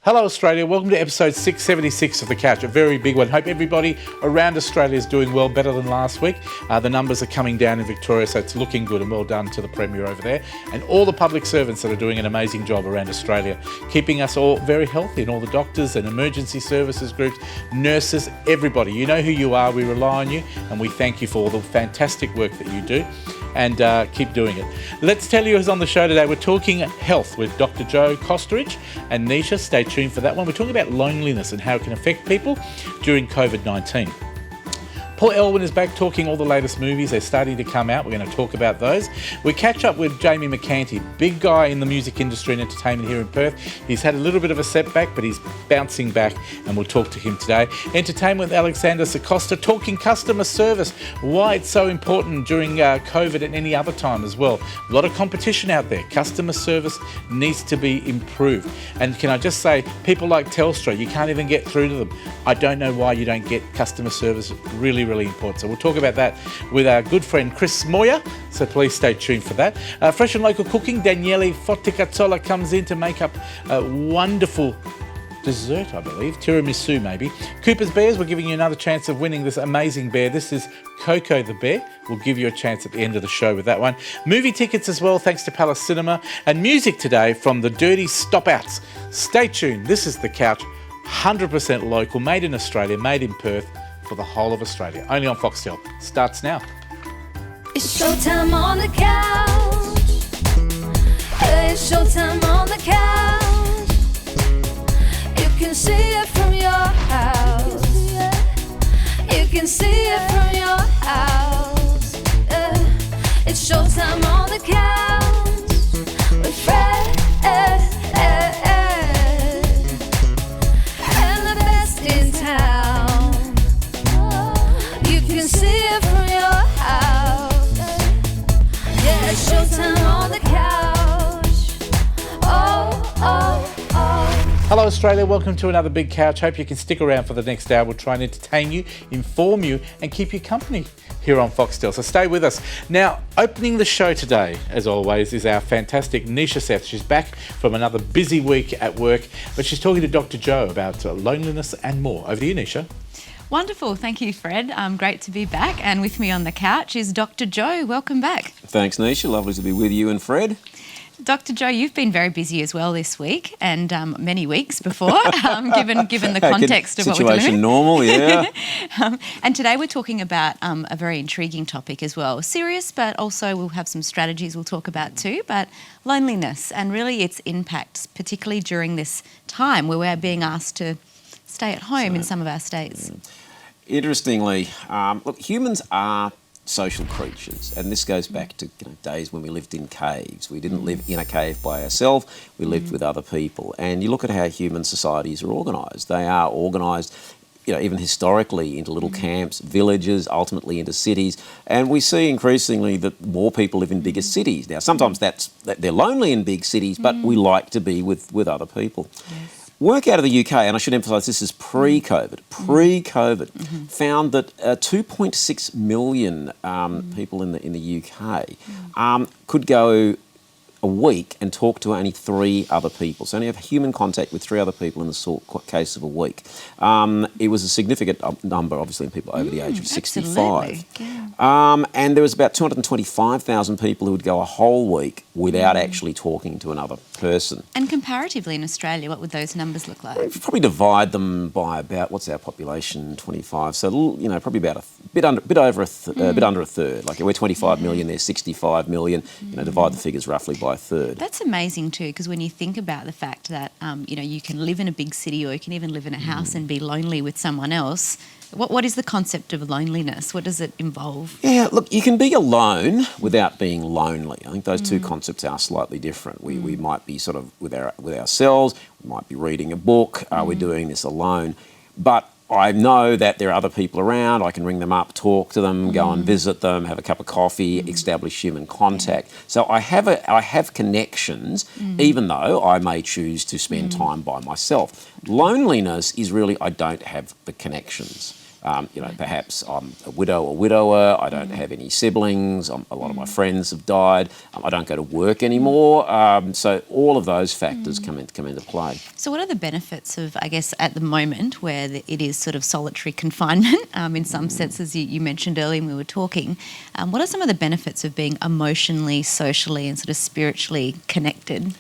Hello Australia, welcome to episode 676 of The Couch, a very big one. Hope everybody around Australia is doing well, better than last week. The numbers are coming down in Victoria, so it's looking good, and well done to the Premier over there. And all the public servants that are doing an amazing job around Australia, keeping us all very healthy, and all the doctors and emergency services groups, nurses, everybody. You know who you are, we rely on you, and we thank you for all the fantastic work that you do. And keep doing it. Let's tell you who's on the show today. We're talking health with Dr. Joe Kosterich and Nisha. Stay tuned for that one. We're talking about loneliness and how it can affect people during COVID-19. Paul Elwyn is back talking all the latest movies. They're starting to come out. We're going to talk about those. We catch up with Jamie McCanty, big guy in the music industry and entertainment here in Perth. He's had a little bit of a setback, but he's bouncing back, and we'll talk to him today. Entertainment with Alexander Sacosta, talking customer service, why it's so important during COVID and any other time as well. A lot of competition out there. Customer service needs to be improved. And can I just say, people like Telstra, you can't even get through to them. I don't know why you don't get customer service. Really important. So we'll talk about that with our good friend Chris Moyer, so please stay tuned for that. Fresh and local cooking, Daniele Foticazzola comes in to make up a wonderful dessert, I believe, tiramisu maybe. Cooper's Bears, we're giving you another chance of winning this amazing bear. This is Coco the Bear. We'll give you a chance at the end of the show with that one. Movie tickets as well, thanks to Palace Cinema. And music today from the Dirty Stop-Outs. Stay tuned. This is The Couch, 100% local, made in Australia, made in Perth, for the whole of Australia. Only on Foxtel. Starts now. It's showtime on the couch. It's showtime on the couch. You can see it from your house. You can see it from your house. It's showtime on the couch with Fred and the best in town. See it from your house. Yeah, it's showtime on the couch. Oh. Hello Australia, welcome to another Big Couch. Hope you can stick around for the next hour. We'll try and entertain you, inform you, and keep you company here on Foxtel. So stay with us. Now, opening the show today, as always, is our fantastic Nisha Seth. She's back from another busy week at work, but she's talking to Dr. Joe about loneliness and more. Over to you, Nisha. Wonderful. Thank you, Fred. Great to be back. And with me on the couch is Dr. Joe. Welcome back. Thanks, Nisha. Lovely to be with you and Fred. Dr. Joe, you've been very busy as well this week and many weeks before, given the context of what we're doing. Situation normal, yeah. And today we're talking about a very intriguing topic as well. Serious, but also we'll have some strategies we'll talk about too, but loneliness and really its impacts, particularly during this time where we're being asked to stay at home in some of our states. Interestingly, look, humans are social creatures, and this goes back to days when we lived in caves. We didn't live in a cave by ourselves, we lived with other people. And you look at how human societies are organised. They are organised, even historically into little camps, villages, ultimately into cities. And we see increasingly that more people live in bigger cities. Now, sometimes they're lonely in big cities, but we like to be with other people. Yes. Work out of the UK, and I should emphasise this is pre-COVID, found that 2.6 million people in the UK could go a week and talk to only 3 other people. So only have human contact with 3 other people in the case of a week. It was a significant number, obviously, in people over the age of 65. Yeah. And there was about 225,000 people who would go a whole week without actually talking to another person. And comparatively in Australia, what would those numbers look like? We'd probably divide them by about, what's our population, 25. So, probably about a bit under a third. Like we're 25 million, there's 65 million. Divide the figures roughly by a third. That's amazing too, because when you think about the fact that, you can live in a big city or you can even live in a house and be lonely with someone else. What is the concept of loneliness? What does it involve? Yeah, look, you can be alone without being lonely. I think those two concepts are slightly different. We might be sort of with ourselves, we might be reading a book, we're doing this alone. But I know that there are other people around. I can ring them up, talk to them, go and visit them, have a cup of coffee, establish human contact. So I have connections, even though I may choose to spend time by myself. Loneliness is really I don't have the connections. Perhaps I'm a widow or widower, I don't have any siblings, a lot of my friends have died, I don't go to work anymore. So all of those factors come into play. So what are the benefits of, I guess, at the moment where it is sort of solitary confinement in some senses you mentioned earlier when we were talking, what are some of the benefits of being emotionally, socially and sort of spiritually connected?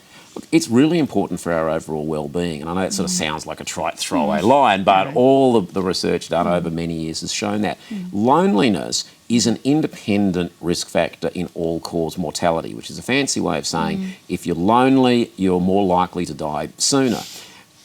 It's really important for our overall well-being, and I know it sort of sounds like a trite throwaway line, but all of the research done over many years has shown that loneliness is an independent risk factor in all-cause mortality, which is a fancy way of saying if you're lonely, you're more likely to die sooner.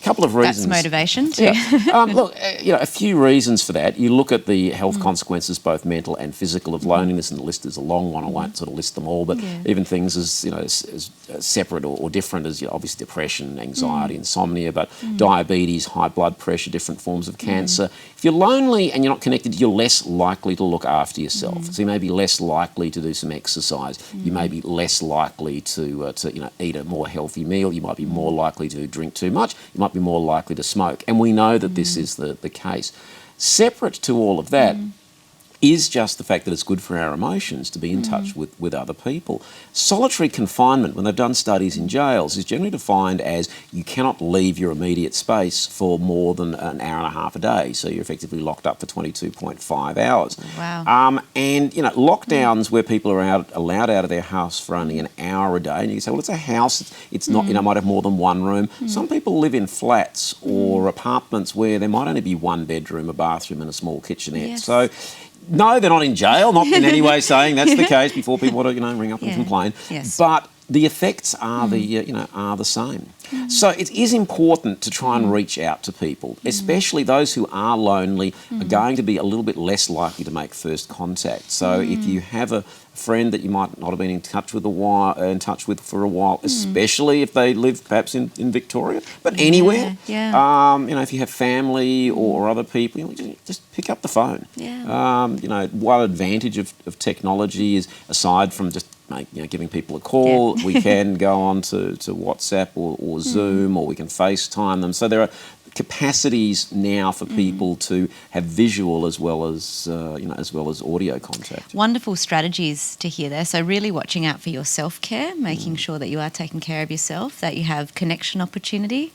Couple of reasons. That's motivation too. Yeah. A few reasons for that. You look at the health consequences, both mental and physical, of loneliness, and the list is a long one. I won't sort of list them all, but even things as separate or different as obviously depression, anxiety, insomnia, but diabetes, high blood pressure, different forms of cancer. If you're lonely and you're not connected, you're less likely to look after yourself. So you may be less likely to do some exercise. You may be less likely to eat a more healthy meal. You might be more likely to drink too much. You might be more likely to smoke. And we know that this is the case. Separate to all of that is just the fact that it's good for our emotions to be in touch with other people. Solitary confinement, when they've done studies in jails, is generally defined as you cannot leave your immediate space for more than an hour and a half a day. So you're effectively locked up for 22.5 hours. Wow. And lockdowns where people are allowed out of their house for only an hour a day, and you say, well, it's a house, it's not, might have more than one room. Some people live in flats or apartments where there might only be one bedroom, a bathroom and a small kitchenette. Yes. So no, they're not in jail, not in any way saying that's the case before people want to, ring up and complain. Yes. But the effects are the same. So it is important to try and reach out to people, especially those who are lonely are going to be a little bit less likely to make first contact. So if you have a friend that you might not have been in touch with for a while, especially if they live perhaps in Victoria, but anywhere. If you have family or other people, just pick up the phone. One advantage of technology is, aside from just giving people a call, we can go on to WhatsApp or Zoom, or we can FaceTime them. So there are capacities now for people to have visual as well as audio contact. Wonderful strategies to hear there. So really watching out for your self-care, making sure that you are taking care of yourself, that you have connection opportunity.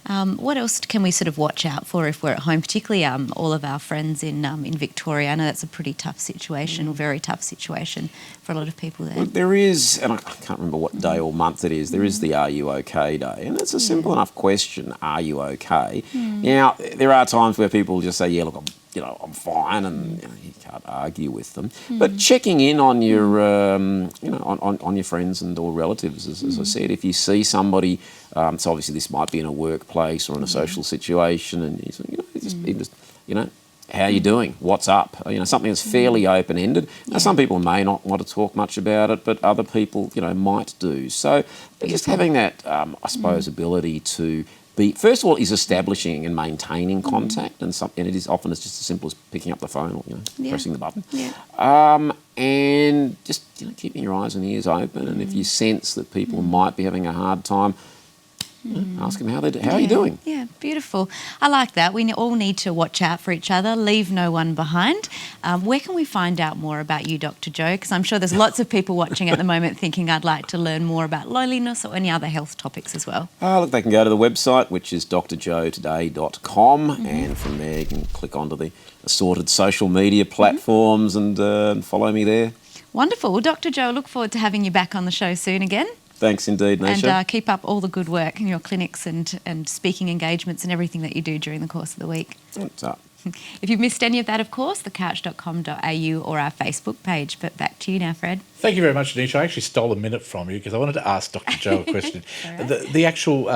What else can we sort of watch out for if we're at home, particularly all of our friends in Victoria? I know that's a pretty tough situation, or very tough situation for a lot of people there. Well, there is, and I can't remember what day or month it is, there is the Are You OK Day, and it's a simple enough question, are you okay? Now, there are times where people just say, yeah, look, I'm fine, and you can't argue with them. But checking in on your, on your friends and or relatives, as I said, if you see somebody, so obviously this might be in a workplace or in a social situation, and how are you doing? What's up? Something that's fairly open-ended. Now, some people may not want to talk much about it, but other people, might do. So just having that, I suppose, ability to be, first of all, is establishing and maintaining contact, and it is often it's just as simple as picking up the phone or pressing the button. And just keeping your eyes and ears open, and if you sense that people might be having a hard time, ask them how are you doing? Yeah, beautiful. I like that. We all need to watch out for each other, leave no one behind. Where can we find out more about you, Dr. Joe? Because I'm sure there's lots of people watching at the moment thinking I'd like to learn more about loneliness or any other health topics as well. Look, they can go to the website, which is drjoetoday.com, and from there you can click onto the assorted social media platforms and follow me there. Wonderful. Well, Dr. Joe, I look forward to having you back on the show soon again. Thanks indeed, Nisha. And keep up all the good work in your clinics and speaking engagements and everything that you do during the course of the week. What's up? If you've missed any of that, of course, thecouch.com.au or our Facebook page. But back to you now, Fred. Thank you very much, Anisha. I actually stole a minute from you because I wanted to ask Dr. Joe a question. Right. The actual,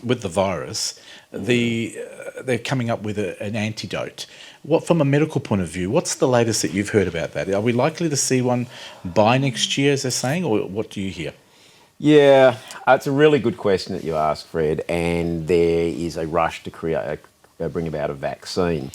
with the virus, they're coming up with an antidote. What, from a medical point of view, what's the latest that you've heard about that? Are we likely to see one by next year, as they're saying, or what do you hear? Yeah, it's a really good question that you asked, Fred, and there is a rush to bring about a vaccine.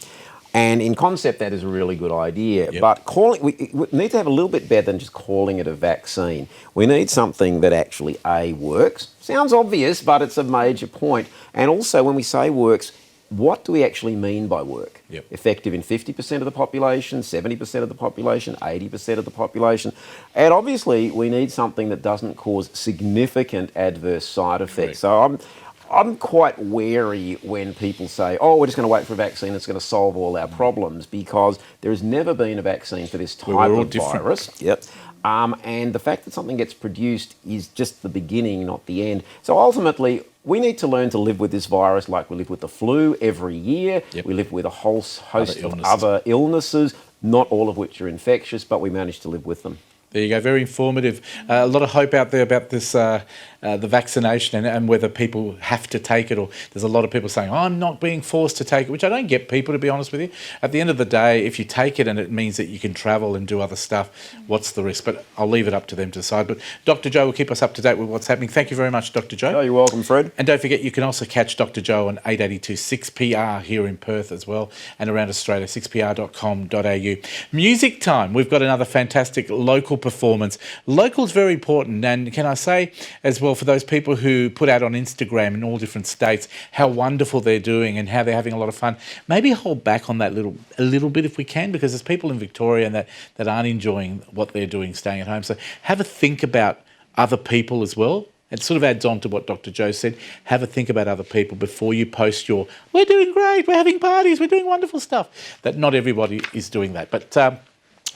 And in concept, that is a really good idea. Yep. But we need to have a little bit better than just calling it a vaccine. We need something that actually, A, works. Sounds obvious, but it's a major point. And also, when we say works, what do we actually mean by work? Yep. Effective in 50% of the population, 70% of the population, 80% of the population. And obviously, we need something that doesn't cause significant adverse side effects. Correct. So I'm quite wary when people say, oh, we're just going to wait for a vaccine that's going to solve all our problems, because there has never been a vaccine for this type of virus. Yep. And the fact that something gets produced is just the beginning, not the end. So ultimately, we need to learn to live with this virus like we live with the flu every year. Yep. We live with a whole host of other illnesses, not all of which are infectious, but we manage to live with them. There you go, very informative. A lot of hope out there about this, the vaccination and whether people have to take it, or there's a lot of people saying, oh, I'm not being forced to take it, which I don't get people, to be honest with you. At the end of the day, if you take it and it means that you can travel and do other stuff, what's the risk? But I'll leave it up to them to decide. But Dr. Joe will keep us up to date with what's happening. Thank you very much, Dr. Joe. Oh, you're welcome, Fred. And don't forget, you can also catch Dr. Joe on 882 6PR here in Perth as well, and around Australia, 6pr.com.au. Music time. We've got another fantastic local performance. Local's very important, and can I say as well, for those people who put out on Instagram in all different states how wonderful they're doing and how they're having a lot of fun, maybe hold back on that a little bit if we can, because there's people in Victoria and that aren't enjoying what they're doing staying at home. So have a think about other people as well. It sort of adds on to what Dr. Joe said. Have a think about other people before you post your, we're doing great, we're having parties, we're doing wonderful stuff. That not everybody is doing that. But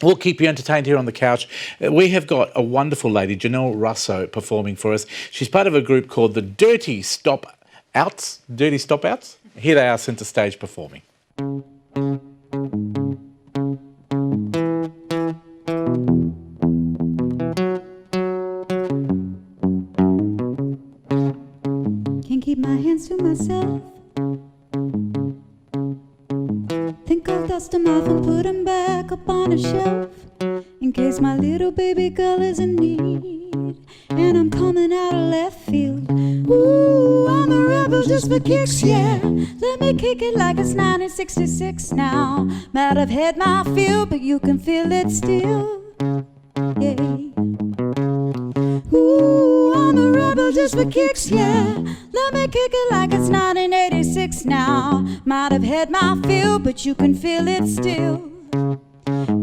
we'll keep you entertained here on the couch. We have got a wonderful lady, Janelle Russo, performing for us. She's part of a group called the Dirty Stop Outs. Dirty Stop Outs. Here they are, centre stage performing. Can't keep my hands to myself. Think I'll dust them off and put them back up on a shelf, in case my little baby girl is in need, and I'm coming out of left field. Ooh, I'm a rebel just for kicks, yeah. Let me kick it like it's 1966 now. Might have had my feel, but you can feel it still, yeah. Ooh, I'm a rebel just for kicks, yeah. Let me kick it like it's 1986 now. Might have had my fill, but you can feel it still.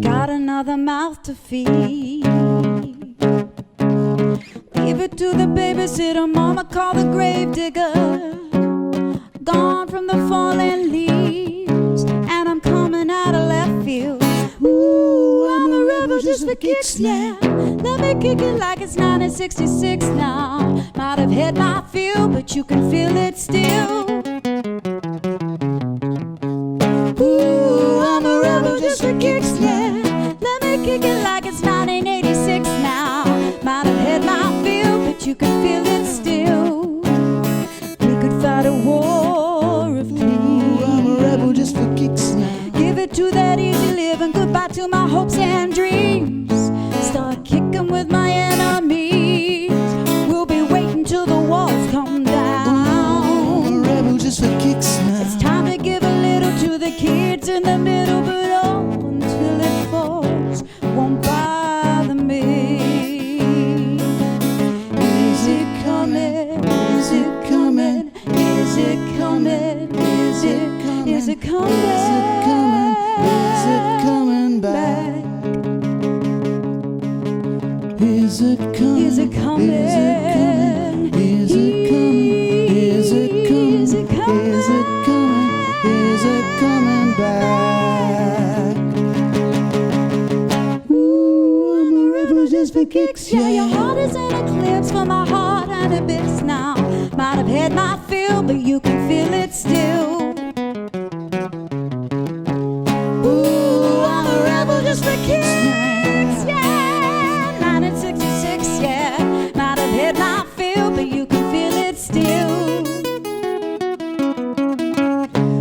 Got another mouth to feed. Leave it to the babysitter, mama call the grave digger. Gone from the fallen leaves, and I'm coming out of left field. Ooh, I'm a rebel just for kicks, yeah. Let me kick it like it's 1966 now. Might have had my feel, but you can feel it still. Ooh, I'm a rebel just for kicks, yeah. Let me kick it like it's 1986 now. Might have had my feel, but you can feel it still. We could fight a war of peace. Ooh, I'm a rebel just for kicks now. Give it to that easy living, goodbye to my hopes and dreams. Start kicking with my enemies. We'll be waiting till the walls come down. Ooh, a rebel just for kicks now. It's time to give a little to the kids in the middle, but oh, until it falls, won't bother me. Is it coming? Is it coming? Is it coming? Is it coming? Is it coming? Is it coming? Is it coming back? Is it coming? Is it coming? Is it coming? Is it coming? Is it coming? Is it coming? Is it coming? Is it coming back? Ooh, I'm a rebel just for kicks, yeah. Your heart is in eclipse for my heart and it bits now. Might have had my fill, but you can feel it still. Ooh, I'm a rebel just for kicks, yeah. 1966, yeah. Might have had my fill, but you can feel it still.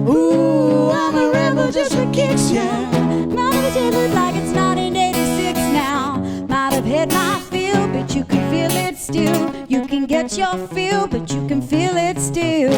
Ooh, I'm a rebel just for kicks, yeah. Might have had it like it's 1986 now. Might have had my fill, but you can feel it still. You can get your feel, but you can feel it still.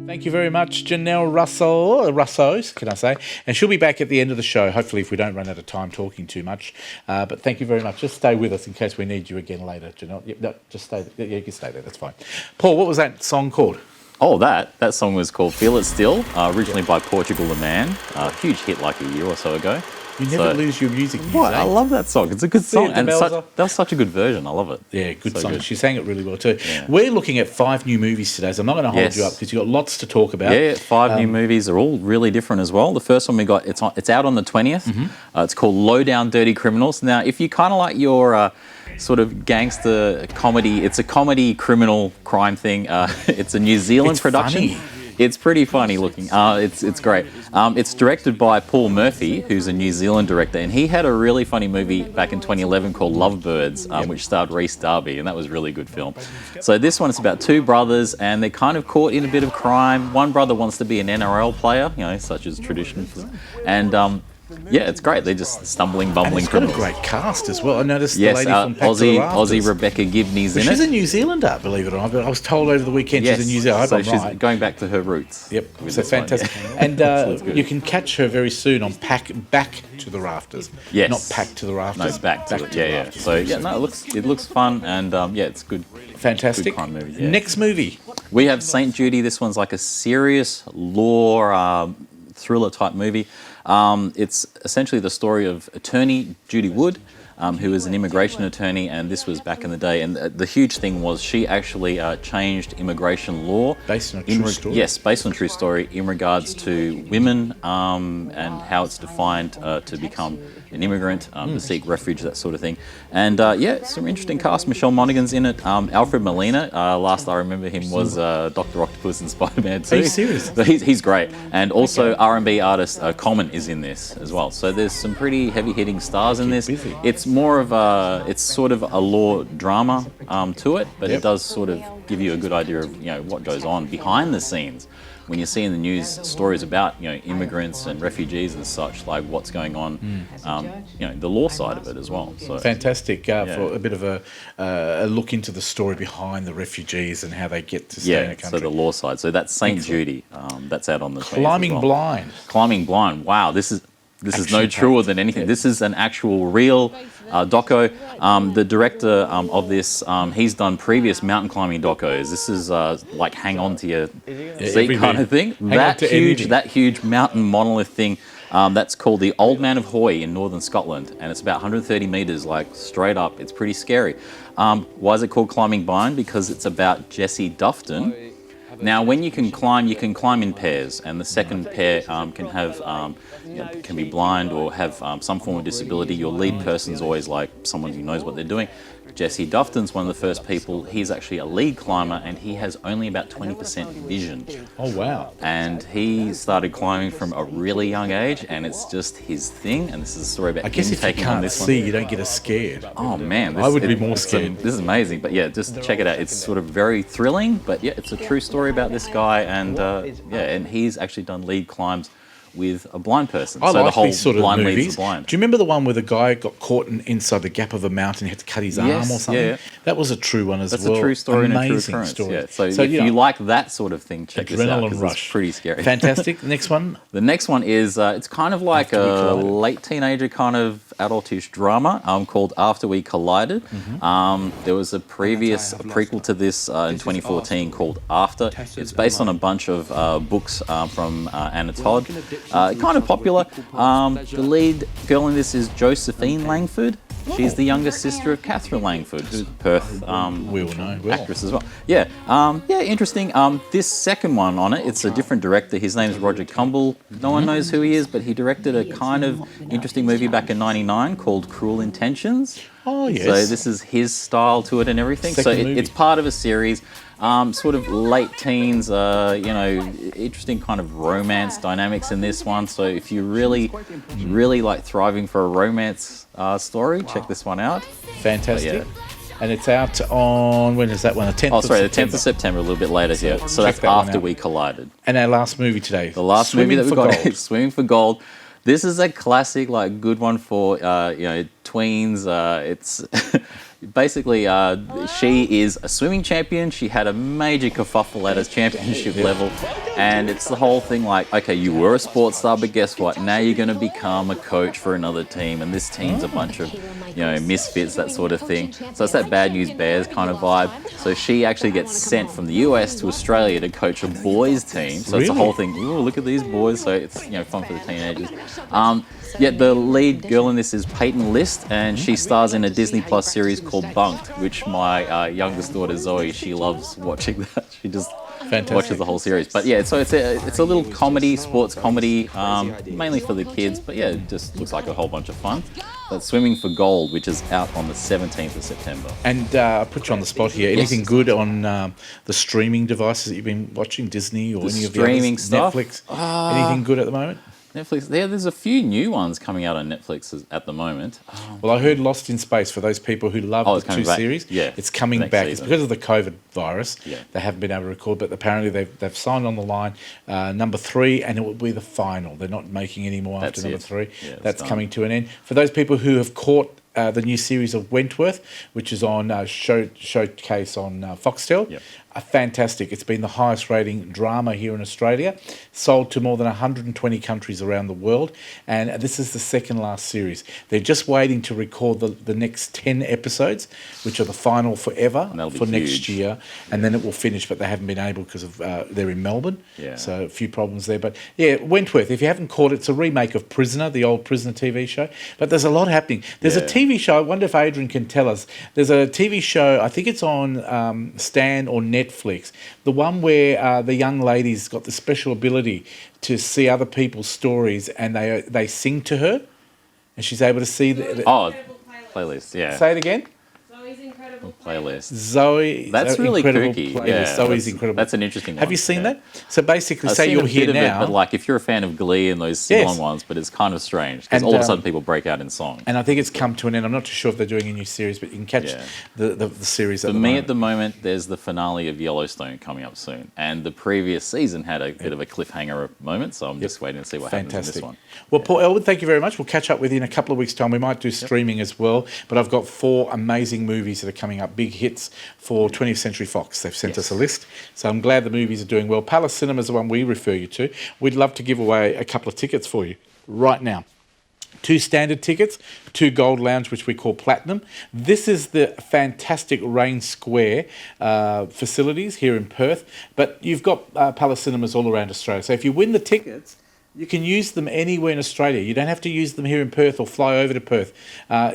Thank you very much, Janelle Russos, can I say? And she'll be back at the end of the show, hopefully if we don't run out of time talking too much. But thank you very much. Just stay with us in case we need you again later, Janelle. Yep, no, just stay there. Yeah, you can stay there, that's fine. Paul, what was that song called? Oh, that song was called "Feel It Still," originally by Portugal the Man. Huge hit like a year or so ago. You never lose your music news, What? I love that song. It's a good song, the and bells are- that was such a good version. I love it. Yeah, good So song. good. She sang it really well too. Yeah. We're looking at 5 new movies today, so I'm not going to hold Yes. you up because you've got lots to talk about. Yeah, 5 new movies are all really different as well. The first one we got, it's out on the 20th. It's called Low Down Dirty Criminals. Now, if you kind of like your sort of gangster comedy, it's a comedy criminal crime thing. It's a New Zealand It's production. funny. It's pretty funny looking. It's great. It's directed by Paul Murphy, who's a New Zealand director, and he had a really funny movie back in 2011 called Lovebirds, which starred Rhys Darby, and that was a really good film. So this one is about 2 brothers, and they're kind of caught in a bit of crime. One brother wants to be an NRL player, such as tradition, and yeah, it's great. They're just stumbling, And bumbling it's got a criminals. great cast as well. I noticed Yes, the lady from Pack to the Rafters. Aussie Rebecca Gibney's But in she's it. a New Zealander, believe it or not. But I was told over the weekend Yes, she's a New Zealander. I so hope I'm she's right. going back to her roots. Yep, with so this one, fantastic. yeah. And Looks good. you can catch her very soon on Back to the Rafters. Yes. Not Pack to the No, Rafters. back to it. the Yeah. Rafters. So yeah, no, it looks fun, and yeah, it's good. Fantastic. Good crime movie, yeah. Next movie. We have Saint Judy. This one's like a serious law thriller type movie. It's essentially the story of attorney Judy Wood, who is an immigration attorney, and this was back in the day. And the huge thing was she actually changed immigration law. Based on a true story? Yes, based on a true story in regards to women and how it's defined to become an immigrant, to seek refuge, that sort of thing. And yeah, some interesting cast. Michelle Monaghan's in it. Alfred Molina, last I remember him was Dr. Octopus in Spider-Man 2. Are you serious? So he's great. And also R&B artist Common is in this as well. So there's some pretty heavy-hitting stars in this. busy. It's more of it's sort of a law drama to it, but Yep. it does sort of give you a good idea of what goes on behind the scenes when you see in the news stories about immigrants and refugees and such, like what's going on, the law side of it as well. So Fantastic for a bit of a look into the story behind the refugees and how they get to stay in yeah, a country. so the law side. So that's Saint Judy. That's out on the 20th as Climbing well. Blind. Climbing Blind. Wow, this is no Action-packed. truer than anything. This is an actual real doco. The director of this, he's done previous mountain climbing docos. This is like hang on to your seat every kind bit. of thing. Hang on to anything. That huge mountain monolith thing. That's called the Old Man of Hoy in northern Scotland, and it's about 130 meters, like straight up. It's pretty scary. Why is it called Climbing Blind? Because it's about Jesse Dufton. Now, when you can climb in pairs, and the second pair can have can be blind or have some form of disability. Your lead person's always like someone who knows what they're doing. Jesse Dufton's one of the first people. He's actually a lead climber, and he has only about 20% vision. Oh, wow. And he started climbing from a really young age, and it's just his thing. And this is a story about I guess him if you taking on can't this see, one. you don't get as scared. Oh man, I would be more scared. This is amazing, but yeah, just check it out. It's sort of very thrilling, but yeah, it's a true story about this guy, and and he's actually done lead climbs with a blind person. I so the like whole these sort of blind leads movies. the blind. Do you remember the one where the guy got caught inside the gap of a mountain, he had to cut his arm or something? yeah. That was a true one as That's well. a true story and a true Amazing occurrence. story. Yeah. So if you like that sort of thing, check this out Adrenaline because rush. it's pretty scary. Fantastic. Next one. The next one is it's kind of like After We a Collided. late teenager kind of adultish drama called After We Collided. There was a prequel to this in 2014 called After. It's based on a bunch of books from Anna Todd. Kind of popular. The lead girl in this is Josephine Langford. She's the younger sister of Catherine Langford, who's a Perth We all know well. actress as well. Yeah, interesting. This second one on it, it's a different director. His name is Roger Cumble. No one knows who he is, but he directed a kind of interesting movie back in '99 called Cruel Intentions. Oh, yes. So this is his style to it and everything. Second so movie. it's part of a series. Sort of late teens, interesting kind of romance dynamics in this one. So if you really like thriving for a romance story, check this one out. Fantastic. Yeah. And it's out on, when is that one? The 10th Oh, sorry, of the 10th of September, a little bit later here. So that's that one After out. We Collided. And our last movie today. The last Swimming movie that for we got Gold. is Swimming for Gold. This is a classic, like good one for tweens. It's basically, she is a swimming champion. She had a major kerfuffle at a championship level, and it's the whole thing like, okay, you were a sports star, but guess what? Now you're going to become a coach for another team, and this team's a bunch of, misfits, that sort of thing. So it's that Bad News Bears kind of vibe. So she actually gets sent from the US to Australia to coach a boys team. So it's the whole thing. Ooh, look at these boys. So it's fun for the teenagers. The lead girl in this is Peyton List, and she stars in a Disney Plus series called Bunked, which my youngest daughter Zoe, she loves watching that. She just watches the whole series. But yeah, so it's a little comedy, sports comedy, mainly for the kids. But yeah, it just looks like a whole bunch of fun. That's Swimming for Gold, which is out on the 17th of September. And I'll put you on the spot here. Anything good on the streaming devices that you've been watching, Disney or any of the streaming others? stuff? Netflix? Anything good at the moment? Netflix, there's a few new ones coming out on Netflix at the moment. Well, I heard Lost in Space, for those people who love the two back. series. Yeah, it's coming back. It's because of the COVID virus. Yeah. They haven't been able to record, but apparently they've signed on the line number 3, and it will be the final. They're not making any more after number 3. Yeah, that's coming to an end. For those people who have caught the new series of Wentworth, which is on Showcase on Foxtel. Yep. Fantastic. It's been the highest rating drama here in Australia, sold to more than 120 countries around the world, and this is the second last series. They're just waiting to record the next 10 episodes, which are the final forever for next year, and then it will finish, but they haven't been able because of they're in Melbourne, so a few problems there. But yeah, Wentworth, if you haven't caught it, it's a remake of Prisoner, the old Prisoner TV show, but there's a lot happening. There's a TV show, I wonder if Adrian can tell us, there's a TV show, I think it's on Stan or Netflix, the one where the young lady's got the special ability to see other people's stories, and they sing to her, and she's able to see the playlist. Yeah. Say it again. Zoe's Incredible Playlist. Zoe. That's really incredible kooky. Playlist. Yeah, Zoe's Incredible. That's an interesting one. Have you seen that? So basically, I've say seen you're a here bit of now. it, but like if you're a fan of Glee and those sing-along ones, but it's kind of strange because And, all of a sudden people break out in song. And I think it's come to an end. I'm not too sure if they're doing a new series, but you can catch the series. For me, at the moment, there's the finale of Yellowstone coming up soon, and the previous season had a bit of a cliffhanger moment, so I'm just waiting to see what happens in this one. Well, Paul Elwood, thank you very much. We'll catch up with you in a couple of weeks' time. We might do streaming as well, but I've got 4 amazing movies that are coming up, big hits for 20th Century Fox. They've sent us a list, so I'm glad the movies are doing well. Palace Cinema is the one we refer you to. We'd love to give away a couple of tickets for you right now. 2 standard tickets, 2 gold lounge, which we call platinum. This is the fantastic Rain Square facilities here in Perth, but you've got Palace Cinemas all around Australia. So if you win the tickets, you can use them anywhere in Australia. You don't have to use them here in Perth or fly over to Perth.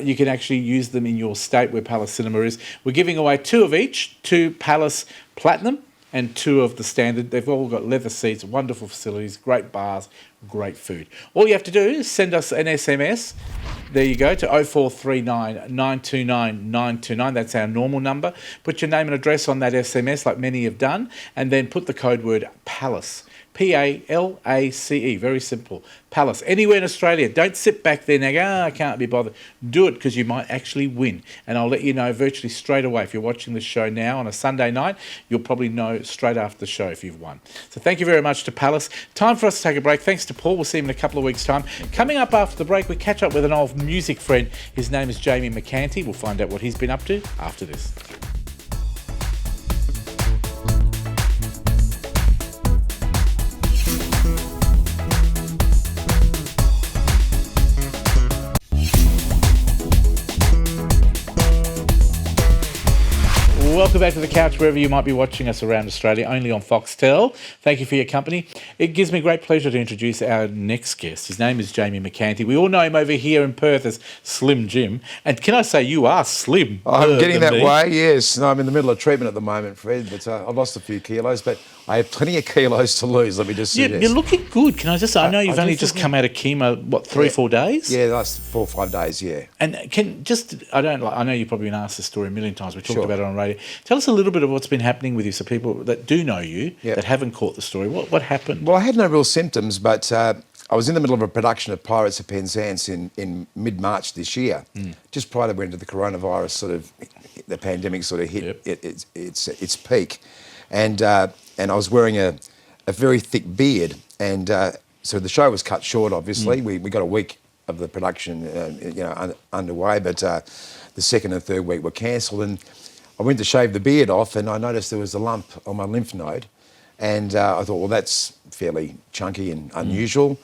You can actually use them in your state where Palace Cinema is. We're giving away 2 of each, 2 Palace Platinum and 2 of the standard. They've all got leather seats, wonderful facilities, great bars, great food. All you have to do is send us an SMS. There you go, to 0439 929 929. That's our normal number. Put your name and address on that SMS, like many have done, and then put the code word PALACE. P-A-L-A-C-E. Very simple. Palace. Anywhere in Australia. Don't sit back there and go, I can't be bothered. Do it, because you might actually win. And I'll let you know virtually straight away. If you're watching the show now on a Sunday night, you'll probably know straight after the show if you've won. So thank you very much to Palace. Time for us to take a break. Thanks to Paul. We'll see him in a couple of weeks' time. Coming up after the break, we catch up with an old music friend. His name is Jamie McCanty. We'll find out what he's been up to after this. Welcome back to the couch, wherever you might be watching us around Australia, only on Foxtel. Thank you for your company. It gives me great pleasure to introduce our next guest. His name is Jamie McCanty. We all know him over here in Perth as Slim Jim. And can I say, you are slim? I'm getting that way, yes. No, I'm in the middle of treatment at the moment, Fred, but I've lost a few kilos, but I have plenty of kilos to lose, let me just say. You're looking good. Can I just say, I know you've only just come out of chemo, what, 3 or 4 days? Yeah, that's 4 or 5 days, yeah. And I know you've probably been asked this story a million times. We talked about it on radio. Tell us a little bit of what's been happening with you, so people that do know you, that haven't caught the story. What happened? Well, I had no real symptoms, but I was in the middle of a production of Pirates of Penzance in mid-March this year, just prior to when the coronavirus the pandemic hit its peak. And I was wearing a very thick beard, and so the show was cut short, obviously. We got a week of the production, underway. But the second and third week were cancelled, and I went to shave the beard off, and I noticed there was a lump on my lymph node, and I thought, well, that's fairly chunky and unusual.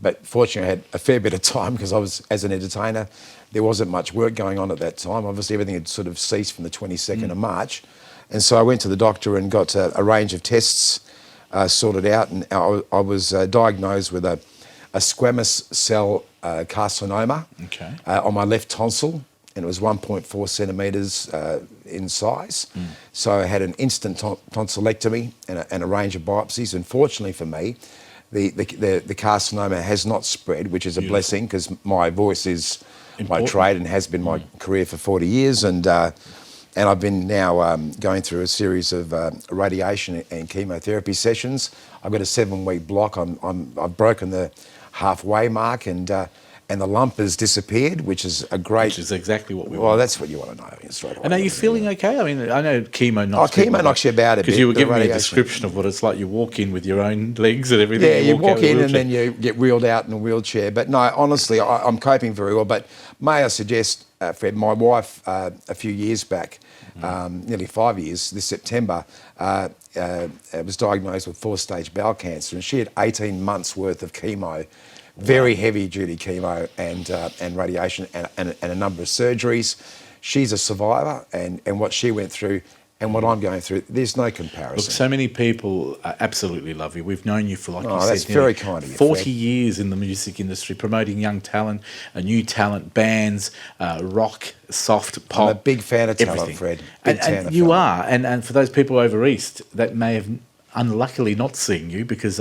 But fortunately, I had a fair bit of time because I was, as an entertainer, there wasn't much work going on at that time. Obviously, everything had sort of ceased from the 22nd of March. And so I went to the doctor and got a range of tests sorted out, and I was diagnosed with a squamous cell carcinoma on my left tonsil, and it was 1.4 centimetres in size. So I had an instant tonsillectomy and a range of biopsies. Unfortunately for me, the carcinoma has not spread, which is a blessing, because my voice is my trade and has been my career for 40 years. And I've been now going through a series of radiation and chemotherapy sessions. I've got a 7-week block. I've broken the halfway mark, and the lump has disappeared, which is a great... Which is exactly what we want. Well, that's what you want to know straight away. And are you feeling okay? I mean, I know chemo knocks chemo knocks you about a bit. Because you were giving me a description of what it's like. You walk in with your own legs and everything. Yeah, you walk in and then you get wheeled out in a wheelchair. But no, honestly, I'm coping very well. But may I suggest, Fred, my wife, a few years back, nearly 5 years, this September, was diagnosed with 4-stage bowel cancer, and she had 18 months worth of chemo. Very heavy-duty chemo and radiation and a number of surgeries. She's a survivor, and what she went through and what I'm going through, there's no comparison. Look, so many people absolutely love you. We've known you for, like you said, that's very kind of you, 40 Fred. Years in the music industry, promoting young talent, new talent, bands, rock, soft, pop. I'm a big fan of talent, everything. Fred. And you are. And for those people over East that may have unluckily not seen you, because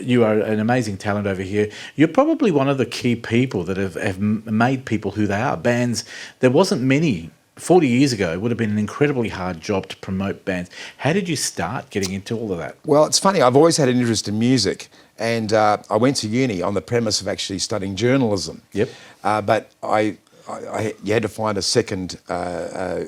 you are an amazing talent over here. You're probably one of the key people that have made people who they are. Bands, there wasn't many 40 years ago. It would have been an incredibly hard job to promote bands. How did you start getting into all of that? Well, it's funny. I've always had an interest in music, and I went to uni on the premise of actually studying journalism. Yep. But you had to find a second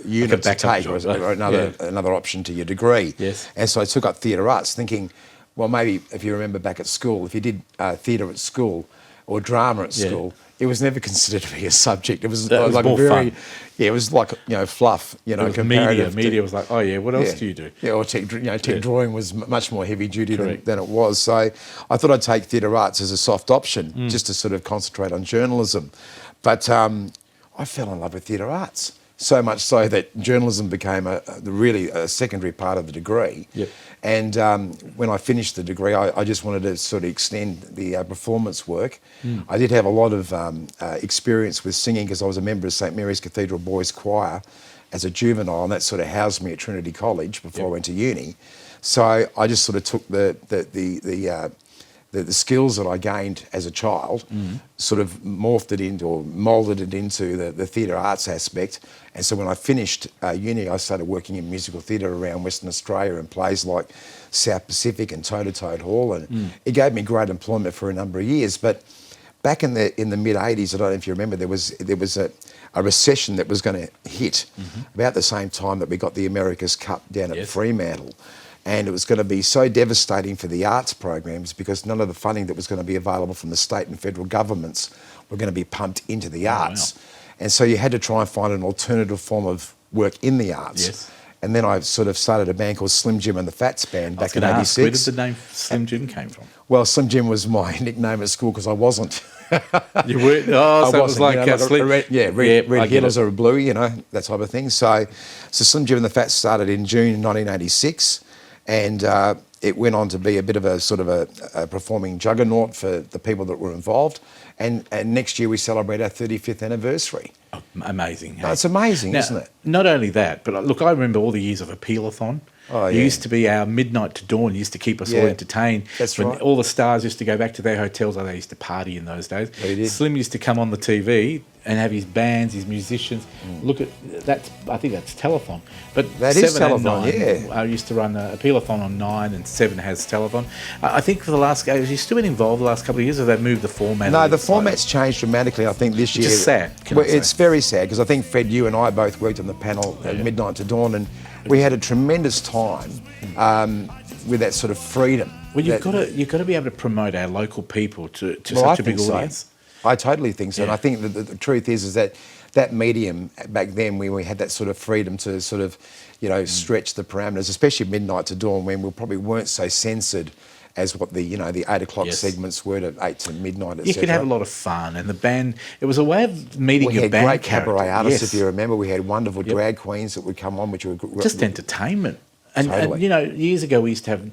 unit to take, or another option to your degree. Yes. And so I took up theatre arts, thinking, well, maybe if you remember back at school, if you did theatre at school or drama at school, it was never considered to be a subject. It was like more very, fun. It was like fluff. It was media was like, oh yeah, what else do you do? Yeah, or tech drawing was much more heavy duty than it was. So I thought I'd take theatre arts as a soft option, just to sort of concentrate on journalism. But I fell in love with theatre arts. So much so that journalism became really a secondary part of the degree. Yep. And when I finished the degree, I just wanted to sort of extend the performance work. I did have a lot of experience with singing, because I was a member of St Mary's Cathedral Boys Choir as a juvenile, and that sort of housed me at Trinity College before I went to uni. So I just sort of took the skills that I gained as a child, sort of morphed it into, or moulded it into the theatre arts aspect. And so when I finished uni, I started working in musical theatre around Western Australia in plays like South Pacific and Toad Hall, and it gave me great employment for a number of years. But back in the mid-'80s, I don't know if you remember, there was a recession that was going to hit about the same time that we got the America's Cup down at Fremantle. And it was going to be so devastating for the arts programs, because none of the funding that was going to be available from the state and federal governments were going to be pumped into the arts. Wow. And so you had to try and find an alternative form of work in the arts. Yes. And then I sort of started a band called Slim Jim and the Fats Band back in '86. Where did the name Slim Jim came from? Well, Slim Jim was my nickname at school because I wasn't. You weren't? Oh, so it was like red heelers or a blue, that type of thing. So Slim Jim and the Fats started in June 1986. And it went on to be a bit of a sort of a performing juggernaut for the people that were involved. And next year we celebrate our 35th anniversary. Oh, amazing. No, it's amazing, isn't it? Not only that, but look, I remember all the years of Appeal-a-thon. Oh, It used to be our midnight to dawn. It used to keep us all entertained. That's when right. all the stars used to go back to their hotels. They used to party in those days. They did. Slim used to come on the TV and have his bands, his musicians. Look at that. I think that's telethon. But that 7 is telethon, and 9, I used to run Appeal-a-thon on 9, and 7 has telethon. I think for the last, have you still been involved the last couple of years, or have they moved the format? No, the format's changed dramatically, I think, this year. Which is sad. It's very sad, because I think, Fred, you and I both worked on the panel at midnight to dawn, and we had a tremendous time with that sort of freedom. Well, you've got to be able to promote our local people to such a big audience. I totally think so. Yeah. And I think that the truth is that that medium back then, when we had that sort of freedom to sort of, stretch the parameters, especially midnight to dawn, when we probably weren't so censored as what the 8 o'clock Yes. segments were to 8 to midnight, etc. You could have a lot of fun, and the band, it was a way of meeting We your had band great cabaret character. artists, Yes. if you remember. We had wonderful drag queens that would come on, which were Just entertainment. And, Totally. years ago we used to have,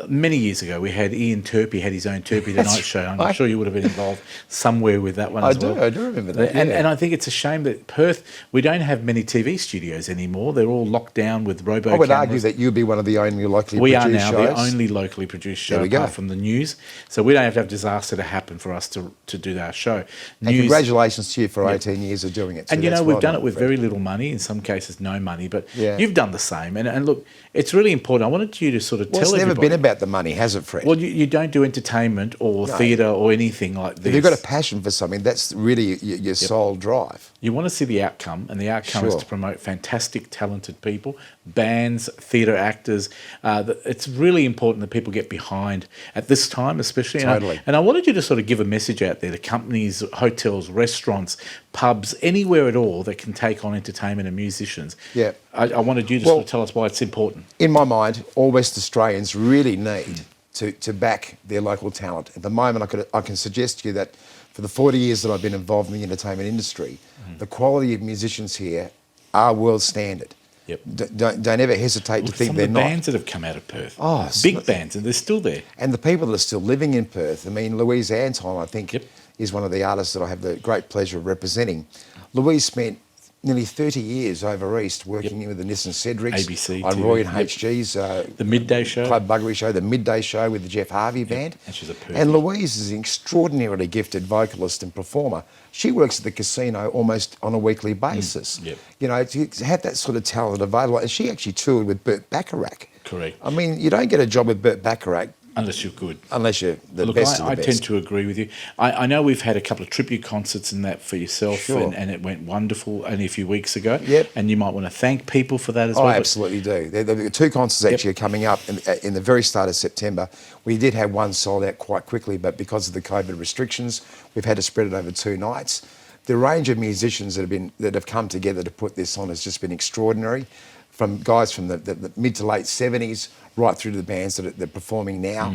many years ago, we had Ian Turpie had his own Turpie the Night Show. I'm sure you would have been involved somewhere with that one as well. I do remember that. And, yeah. and I think it's a shame that Perth, we don't have many TV studios anymore. They're all locked down with robo I would cameras. argue that you'd be one of the only locally We are produced now shows. the only locally produced show There we go. apart from the news. So we don't have to have disaster to happen for us to do our show. And congratulations to you for 18 years of doing it. And too. That's we've well done it with Fred. very little money, in some cases no money, but Yeah. you've done the same. And look, it's really important. I wanted you to sort of Well, tell it's never everybody. been about the money, has it, Fred? Well, you don't do entertainment or theatre or anything like this. If you've got a passion for something, that's really your sole drive. You want to see the outcome, and the outcome is Sure. to promote fantastic, talented people, bands, theatre actors. It's really important that people get behind at this time, especially. Totally. And I wanted you to sort of give a message out there to companies, hotels, restaurants, pubs, anywhere at all that can take on entertainment and musicians. Yeah. I wanted you to Well- sort of tell us why it's important. In my mind, all West Australians really need to back their local talent. At the moment, I can suggest to you that for the 40 years that I've been involved in the entertainment industry, the quality of musicians here are world standard. Yep. Don't ever hesitate to think Some they're of the not. bands that have come out of Perth, Oh, big bands, and they're still there. And the people that are still living in Perth, I mean, Louise Anton, I think, Yep. is one of the artists that I have the great pleasure of representing. Louise spent nearly 30 years over east working with the Nissan Cedrics, ABC on TV, Roy and yep. HG's The Midday Show. Club Buggery Show, the Midday Show with the Jeff Harvey Band. and she's a perfect- And Louise is an extraordinarily gifted vocalist and performer. She works at the casino almost on a weekly basis. Yep. To have that sort of talent available. And she actually toured with Burt Bacharach. Correct. I mean, you don't get a job with Burt Bacharach Unless you're good. unless you're the Look, best I of the tend best. to agree with you. I know we've had a couple of tribute concerts and that for yourself, Sure. and it went wonderful only a few weeks ago. Yep. And you might want to thank people for that as Oh, well. I but- absolutely do. The two concerts actually are coming up in the very start of September. We did have one sold out quite quickly, but because of the COVID restrictions, we've had to spread it over 2 nights. The range of musicians that have come together to put this on has just been extraordinary. From guys from the mid to late 70s right through to the bands that are performing now.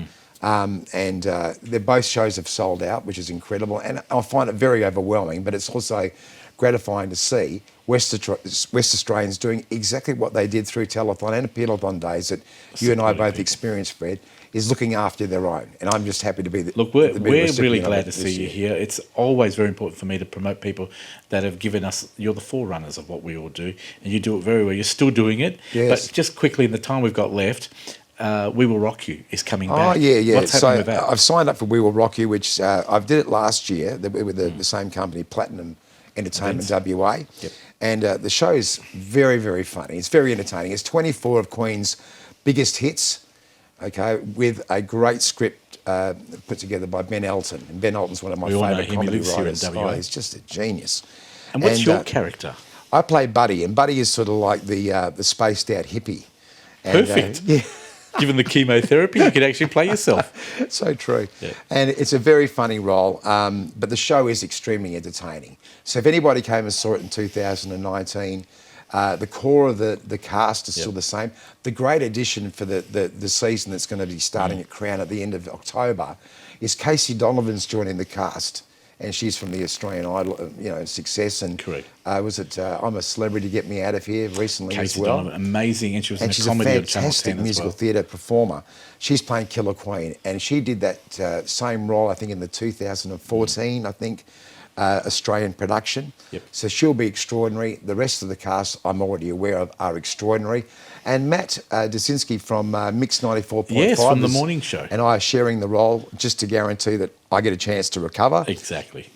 Both shows have sold out, which is incredible. And I find it very overwhelming, but it's also gratifying to see West Australians doing exactly what they did through telethon and appealathon days that you and I both experienced, Fred, is looking after their own. And I'm just happy to be the Look, we're the really recipient of glad it to see this you year. here. It's always very important for me to promote people that have given us, you're the forerunners of what we all do, and you do it very well. You're still doing it. Yes. But just quickly, in the time we've got left, We Will Rock You is coming back. Oh, yeah. What's happening with that? I've signed up for We Will Rock You, which I did it last year with the same company, Platinum Entertainment WA. Yep. And the show is very, very funny. It's very entertaining. It's 24 of Queen's biggest hits, okay, with a great script put together by Ben Elton. And Ben Elton's one of my We all know favourite him. He comedy lives here in writers. WA. Oh, he's just a genius. And what's your character? I play Buddy, and Buddy is sort of like the spaced out hippie. And, Perfect. yeah. Given the chemotherapy, you could actually play yourself. So true. Yeah. And it's a very funny role, but the show is extremely entertaining. So if anybody came and saw it in 2019, the core of the cast is still the same. The great addition for the season that's going to be starting at Crown at the end of October is Casey Donovan's joining the cast. And she's from the Australian Idol, success. And Correct. Was it I'm a Celebrity, Get Me Out of Here recently Casey as well. Donovan, amazing, and she was in And a she's a comedy on Channel 10 fantastic as musical well. theatre performer. She's playing Killer Queen, and she did that same role, I think, in the 2014, I think, Australian production. Yep. So she'll be extraordinary. The rest of the cast, I'm already aware of, are extraordinary. And Matt Dasinski from Mix 94.5. Yes, from the morning show. And I are sharing the role just to guarantee that I get a chance to recover. Exactly.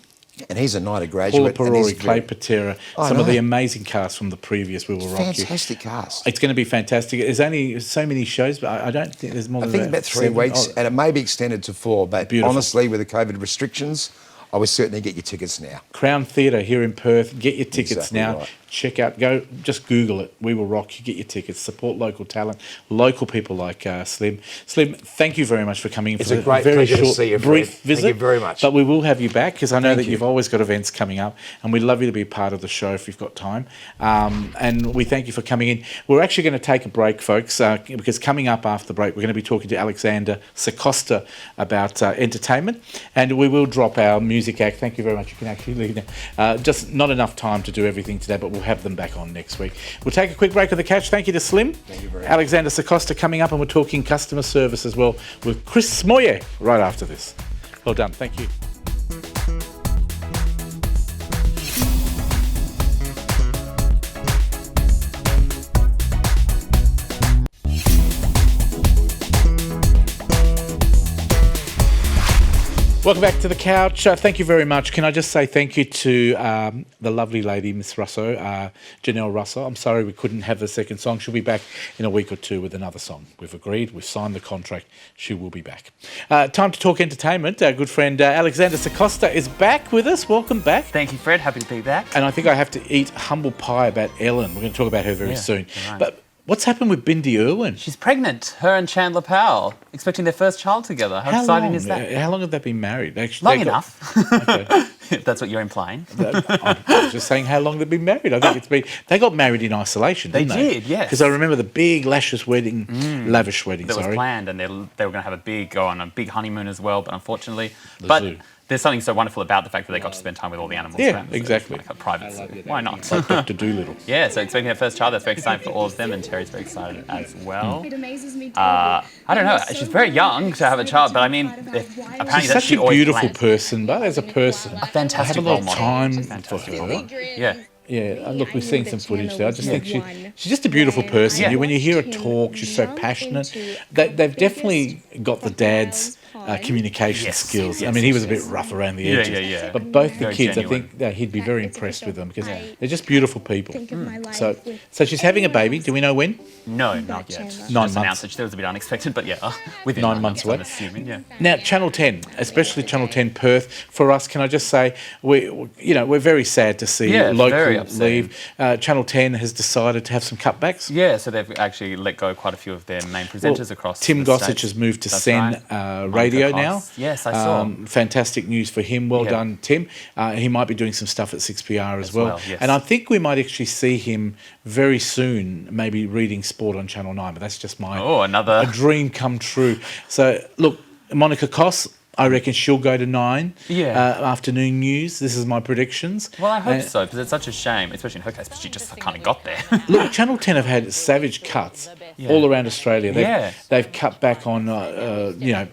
And he's a NIDA Paula graduate. and he's Perori, Clay Patera, I some of know. the amazing cast from the previous We Will Rock You. fantastic cast. It's going to be fantastic. There's only so many shows, but I don't think there's more I than think about 3 7. weeks, Oh, and it may be extended to 4. But Beautiful. honestly, with the COVID restrictions, I would certainly get your tickets now. Crown Theatre here in Perth. Get your tickets Exactly now. right. check out, go just Google it. We Will Rock. You get your tickets. Support local talent, local people like Slim. Slim, thank you very much for coming in. It's for a great very pleasure to short, see you, brief Fred. visit. Thank you very much. But we will have you back because I know Thank that you. you've always got events coming up, and we'd love you to be part of the show if you've got time. And we thank you for coming in. We're actually going to take a break, folks, because coming up after the break, we're going to be talking to Alexander Sacosta about entertainment, and we will drop our music act. Thank you very much. You can actually leave now. Just not enough time to do everything today, but we'll have them back on next week. We'll take a quick break of the catch. Thank you to Slim. Thank you very much. Alexander Sacosta coming up, and we're talking customer service as well with Chris Moye right after this. Well done. Thank you. Welcome back to the couch. Thank you very much. Can I just say thank you to the lovely lady, Miss Russo, Janelle Russo. I'm sorry we couldn't have the second song. She'll be back in a week or two with another song. We've agreed. We've signed the contract. She will be back. Time to talk entertainment. Our good friend Alexander Sacosta is back with us. Welcome back. Thank you, Fred. Happy to be back. And I think I have to eat humble pie about Ellen. We're going to talk about her very soon. Right. But what's happened with Bindi Irwin? She's pregnant. Her and Chandler Powell expecting their first child together. How exciting is that? How long have they been married? Actually, Long they got- enough. Okay. If that's what you're implying. I'm just saying how long they've been married. I think it's been. They got married in isolation. They Didn't they? did, yes. Because I remember the big lavish wedding. That was planned, and they were going to have go on a big honeymoon as well, but unfortunately, zoo. there's something so wonderful about the fact that they got to spend time with all the animals. Yeah, around, so exactly. It's like a private zoo. Why not? Like Dr. Dolittle. Yeah, so expecting their first child. That's very exciting for all of them, and Terry's very excited as well. It amazes me. I don't know. She's very young to have a child, but I mean, apparently She's that's such she a always beautiful planned. person, but as a person, I have Fantastic a lot role of model. time for Fantastic her. role model. Yeah. Yeah, look, we've seen some footage there. I just think she's just a beautiful person. Yeah. When you hear her talk, she's so passionate. They've definitely got the dad's communication Yes, skills. I yes, mean, he was a yes. bit rough around the Yeah, edges. yeah. But both the Very kids, genuine. I think he'd be very impressed with them because they're just beautiful people. Think of my life So, with so she's having a baby. Do we know when? No, not yet. Chandler. 9 Just months. announced it. That was a bit unexpected, but yeah, within 9 months away. I'm assuming, yeah. Now, Channel 10, especially Channel 10 Perth, for us, can I just say, we're very sad to see Yeah, very local upsetting. leave. Channel 10 has decided to have some cutbacks. Yeah, so they've actually let go quite a few of their main presenters across. Tim the Gossage states. has moved to That's Sen right. Radio Monica now. Cox. Yes, I saw. Fantastic news for him. Well Yeah. done, Tim. He might be doing some stuff at 6PR as well. yes. And I think we might actually see him very soon, maybe reading sport on Channel 9, but that's just my another a dream come true. So, look, Monica Koss, I reckon she'll go to 9 afternoon news. This is my predictions. Well, I hope so, because it's such a shame, especially in her case, but she just kind of got there. Look, Channel 10 have had savage cuts all around Australia. They've cut back on,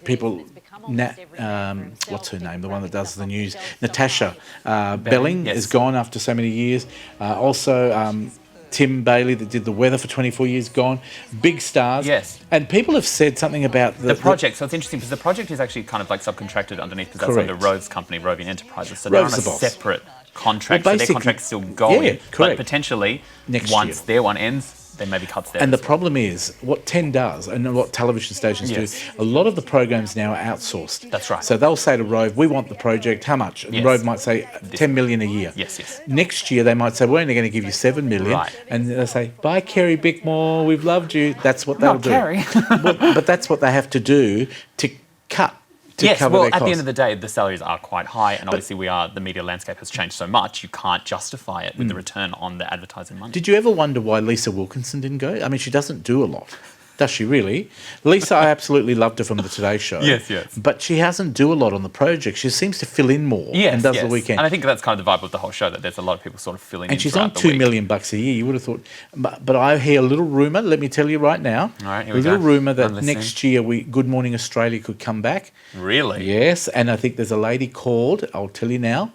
people. What's her name? The one that does the news. Natasha Belling yes. is gone after so many years. Also, Tim Bailey that did the weather for 24 years gone. Big stars. Yes. And people have said something about The project, so it's interesting because the project is actually kind of like subcontracted underneath because that's under Correct. Rove's company, Rovian Enterprises. So they're on Rove's a the boss. separate contract. Well, so their basically- contract's still going. Yeah, But correct. potentially, Next once year. their one ends, there may be cuts there. And the as well. problem is, what 10 does, and what television stations Yes. do, a lot of the programs now are outsourced. That's right. So they'll say to Rove, we want the project, how much? And Yes. Rove might say 10 million a year. Yes, yes. Next year they might say, we're only going to give you 7 million. Right. And they'll say, bye Kerry Bickmore, we've loved you. That's what they'll Not do. Kerry. But that's what they have to do to cut, to Yes, cover well, their at costs. the end of the day, the salaries are quite high, and obviously the media landscape has changed so much, you can't justify it with the return on the advertising money. Did you ever wonder why Lisa Wilkinson didn't go? I mean, she doesn't do a lot. Does she really? Lisa, I absolutely loved her from the Today Show. Yes, yes. But she hasn't do a lot on the project. She seems to fill in more Yes, and does yes. the weekend. And I think that's kind of the vibe of the whole show, that there's a lot of people sort of filling in And she's on throughout the $2 week. million bucks a year. You would have thought, but I hear a little rumor. Let me tell you right now. All right, here a we little go. rumor that I'm listening. next year Good Morning Australia could come back. Really? Yes, and I think there's a lady called, I'll tell you now,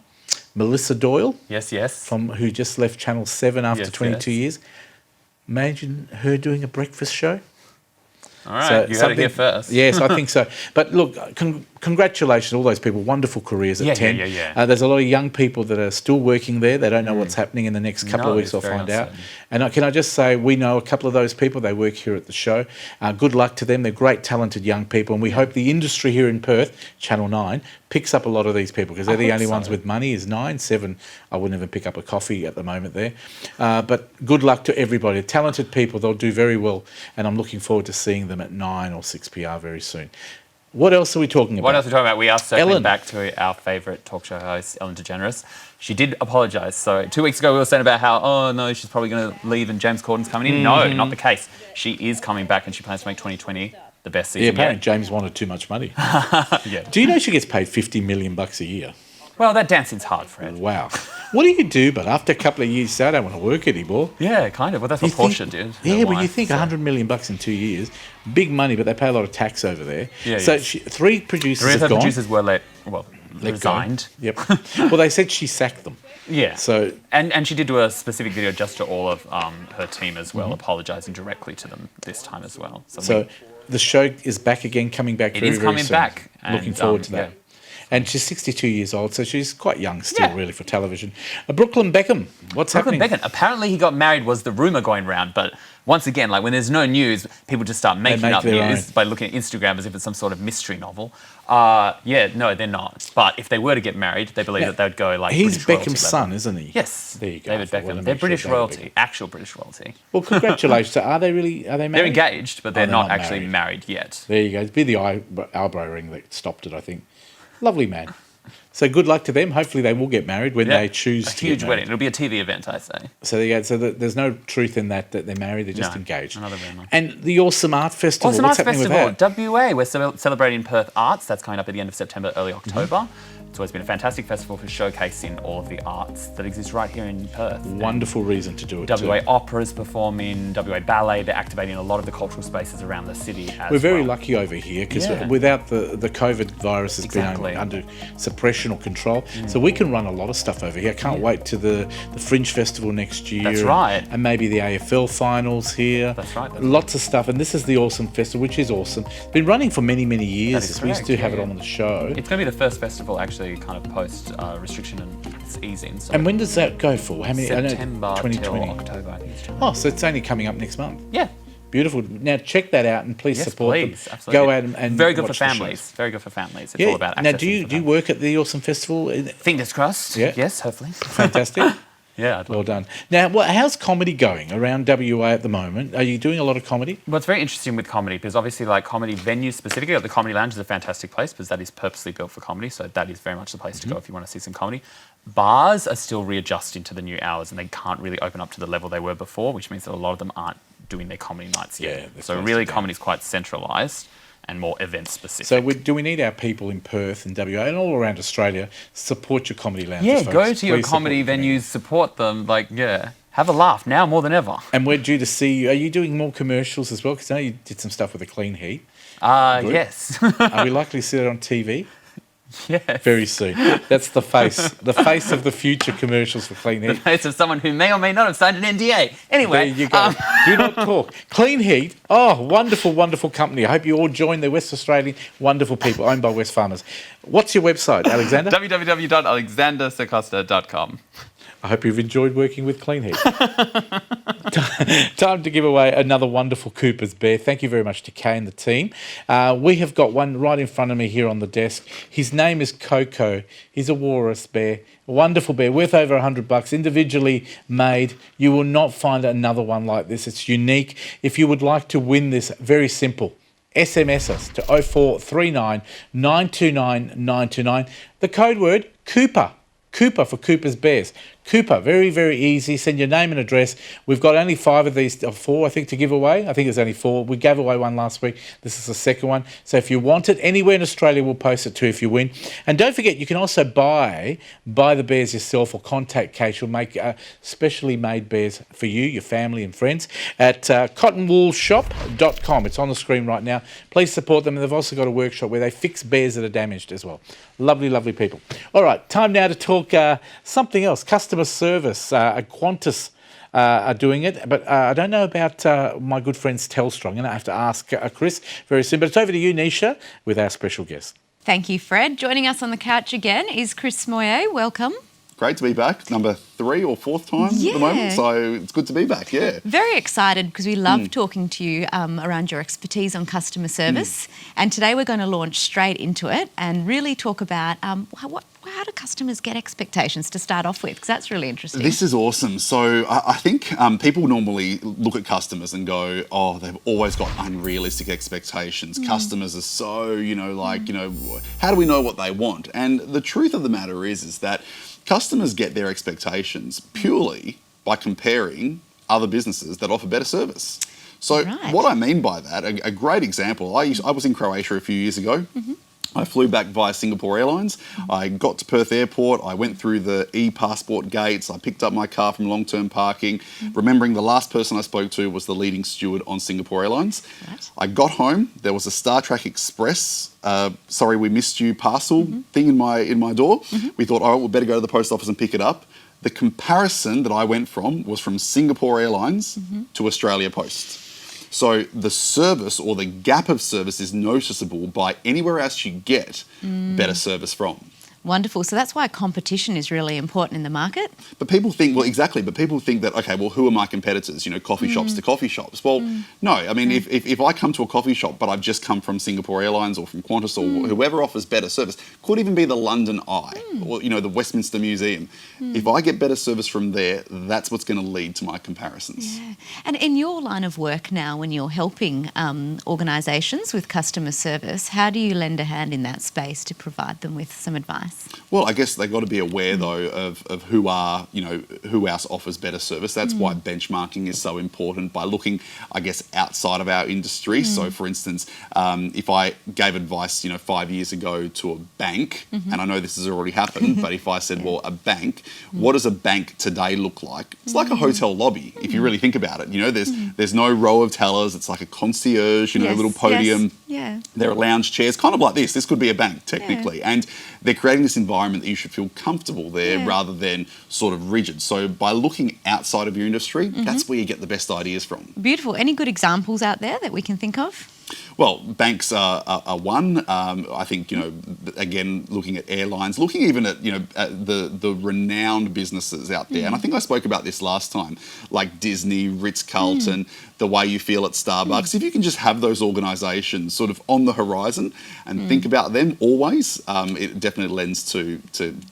Melissa Doyle, Yes, yes. who just left Channel 7 after Yes, 22 yes. years. Imagine her doing a breakfast show. All right, you heard it here first. Yes, I think so. But look, congratulations to all those people. Wonderful careers at Yeah, 10. yeah. There's a lot of young people that are still working there. They don't know what's happening in the next couple No, of weeks. it's They'll very find out. uncertain. And can I just say, we know a couple of those people. They work here at the show. Good luck to them. They're great, talented young people. And we hope the industry here in Perth, Channel 9, picks up a lot of these people because they're the only ones with money. Is 9, 7. I wouldn't even pick up a coffee at the moment there. But good luck to everybody. Talented people. They'll do very well. And I'm looking forward to seeing them at 9 or 6 PR very soon. What else are we talking about? What else are we talking about? We are circling Ellen. back to our favourite talk show host, Ellen DeGeneres. She did apologise. So 2 weeks ago we were saying about how, oh no, she's probably going to leave and James Corden's coming in. No, not the case. She is coming back and she plans to make 2020 the best season Yeah, apparently yet. James wanted too much money. Yeah. Do you know she gets paid $50 million a year? Well, that dancing's hard, Fred. Wow. What do you do? But after a couple of years, you say, I don't want to work anymore. Yeah, kind of. Well, that's what Portia did. Yeah, her but you wife, think so- $100 million in 2 years, big money, but they pay a lot of tax over there. Yeah, so yes. 3 producers Three of have her gone. producers were Let resigned. go. Yep. Well, they said she sacked them. Yeah. So And she did do a specific video just to all of her team as well, Mm-hmm. apologising directly to them this time as well. So the show is back again, coming back It very, is very coming soon. back, Looking and, forward to that. yeah. And she's 62 years old, so she's quite young still, Yeah. really, for television. Brooklyn Beckham, what's Brooklyn happening? Beckham. Apparently, he got married was the rumor going round, but once again, like when there's no news, people just start making make up their news own. by looking at Instagram as if it's some sort of mystery novel. Yeah, no, they're not. But if they were to get married, they believe that they would go like He's British royalty Beckham's level. son, isn't he? Yes, There you go. David I wanted to Beckham. make They're sure British David royalty, Beckham. actual British royalty. Well, congratulations. Are they married? They're engaged, but they're they're not not actually married yet. There you go. It'd be the eyebrow ring that stopped it, I think. Lovely man. So good luck to them. Hopefully they will get married when they choose a to huge get wedding. married. It'll be a TV event, I say. So there you go. So there's no truth in that they're married. They're just No, engaged. another rumour. And the Awesome Art Festival. Awesome what's Arts happening Festival, with that? WA. We're celebrating Perth Arts. That's coming up at the end of September, early October. It's always been a fantastic festival for showcasing all of the arts that exist right here in Perth. Wonderful reason to do it WA too. Opera's performing, WA Ballet, they're activating a lot of the cultural spaces around the city as We're very well. lucky over here because Yeah. without the COVID virus has Exactly. been under suppression or control. So we can run a lot of stuff over here. I can't wait to the Fringe Festival next year. That's right. And maybe the AFL finals here. That's right. Lots of stuff. And this is the Awesome Festival, which is awesome. Been running for many, many years. is We used to correct, have yeah, it on the show. It's going to be the first festival actually kind of post restriction and it's easing. So And when does that go for? How many? I know September till 2020. October, I think it's Oh, so it's only coming up next month. Yeah. Beautiful. Now check that out and please Yes, support please. them. Absolutely. Go out and very good for watch the shows. families. Very good for families. It's all about accessing Now, do you for families. work at the Awesome Festival? Fingers crossed. Yeah. Yes, hopefully. Fantastic. Yeah. I'd Well love done. Now, how's comedy going around WA at the moment? Are you doing a lot of comedy? Well, it's very interesting with comedy because obviously, like comedy venues specifically, like the Comedy Lounge is a fantastic place because that is purposely built for comedy. So that is very much the place to go if you want to see some comedy. Bars are still readjusting to the new hours and they can't really open up to the level they were before, which means that a lot of them aren't doing their comedy nights Yeah, yet. they're So closed really, down. comedy is quite centralised and more event specific. So, do we need our people in Perth and WA and all around Australia support your comedy lounges? yeah, folks. go to your Please support comedy the community. venues, support them. Like, yeah, have a laugh now more than ever. And we're due to see you. Are you doing more commercials as well? Because I know you did some stuff with the Clean Heat. Good. Yes. Are we likely to see it on TV? Yes. Very soon. That's the face of the future commercials for Clean Heat. Face of someone who may or may not have signed an NDA. Anyway, There you go. Do not talk. Clean Heat. Oh, wonderful, wonderful company. I hope you all join. They're West Australian, wonderful people owned by West Farmers. What's your website, Alexander? www.alexandersacosta.com. I hope you've enjoyed working with Clean Heat. Time to give away another wonderful Cooper's Bear. Thank you very much to Kay and the team. We have got one right in front of me here on the desk. His name is Coco. He's a walrus bear, a wonderful bear, worth over $100, individually made. You will not find another one like this. It's unique. If you would like to win this, very simple. SMS us to 0439 929 929. The code word, Cooper. Cooper for Cooper's Bears. Cooper, very, very easy. Send your name and address. We've got only 5 of these, 4, I think, to give away. I think there's only 4. We gave away one last week. This is the second one. So if you want it, anywhere in Australia, we'll post it too if you win. And don't forget, you can also buy the bears yourself or contact Kate. She'll make specially made bears for you, your family and friends at cottonwoolshop.com. It's on the screen right now. Please support them. And they've also got a workshop where they fix bears that are damaged as well. Lovely, lovely people. All right, time now to talk something else. Customer service. Qantas are doing it, but I don't know about my good friends Telstra. I'm going to have to ask Chris very soon. But it's over to you, Nisha, with our special guest. Thank you, Fred. Joining us on the couch again is Chris Moyer. Welcome. Great to be back. Number 3 or 4th time at the moment, so it's good to be back, yeah. Very excited because we love talking to you around your expertise on customer service. And today we're going to launch straight into it and really talk about how do customers get expectations to start off with? Because that's really interesting. This is awesome. So I think people normally look at customers and go, oh, they've always got unrealistic expectations. Customers are so, how do we know what they want? And the truth of the matter is that customers get their expectations purely by comparing other businesses that offer better service. So what I mean by that, a great example, I was in Croatia a few years ago. I flew back via Singapore Airlines. I got to Perth Airport. I went through the e-passport gates. I picked up my car from long-term parking, remembering the last person I spoke to was the leading steward on Singapore Airlines. Right. I got home. There was a Star Trek Express, sorry we missed you parcel thing in my door. We thought, all right, we'll better go to the post office and pick it up. The comparison that I went from was from Singapore Airlines to Australia Post. So the service or the gap of service is noticeable by anywhere else you get better service from. Wonderful. So that's why competition is really important in the market. But people think, well, exactly, but people think that, okay, well, who are my competitors? Coffee shops to coffee shops. Well, no, I mean, if I come to a coffee shop, but I've just come from Singapore Airlines or from Qantas or whoever offers better service, could even be the London Eye or, the Westminster Museum. If I get better service from there, that's what's going to lead to my comparisons. Yeah. And in your line of work now, when you're helping organisations with customer service, how do you lend a hand in that space to provide them with some advice? Well, I guess they've got to be aware though of who else offers better service. That's why benchmarking is so important, by looking, I guess, outside of our industry. So for instance, if I gave advice, 5 years ago to a bank, and I know this has already happened, but if I said, well, a bank, what does a bank today look like? It's like a hotel lobby, if you really think about it. There's no row of tellers. It's like a concierge, a little podium. Yeah. There are lounge chairs, kind of like this. This could be a bank, technically. And they're creating this environment that you should feel comfortable there rather than sort of rigid. So by looking outside of your industry, that's where you get the best ideas from. Beautiful. Any good examples out there that we can think of? Well, banks are one. I think, again, looking at airlines, looking even at, at the renowned businesses out there. And I think I spoke about this last time, like Disney, Ritz-Carlton, the way you feel at Starbucks. If you can just have those organisations sort of on the horizon and think about them always, it definitely lends to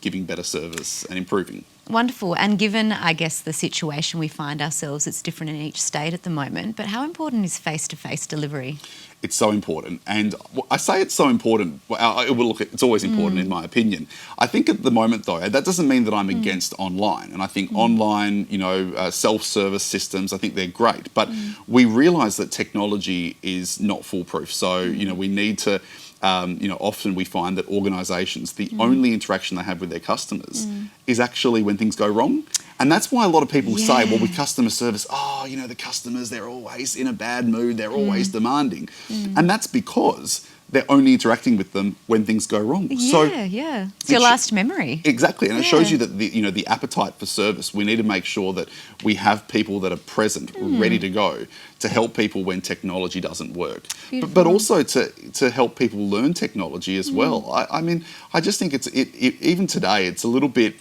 giving better service and improving. Wonderful. And given, I guess, the situation we find ourselves, it's different in each state at the moment, but how important is face-to-face delivery? It's so important. And I say it's so important. It's always important in my opinion. I think at the moment, though, that doesn't mean that I'm against online. And I think online, self-service systems, I think they're great. But we realise that technology is not foolproof. So, we need to... often we find that organisations, the only interaction they have with their customers is actually when things go wrong. And that's why a lot of people say, well, with customer service, the customers, they're always in a bad mood, they're always demanding. And that's because they're only interacting with them when things go wrong. Yeah. It's your last memory. Exactly. And it shows you that the appetite for service, we need to make sure that we have people that are present, ready to go, to help people when technology doesn't work. But also to help people learn technology as well. I mean, I just think even today, it's a little bit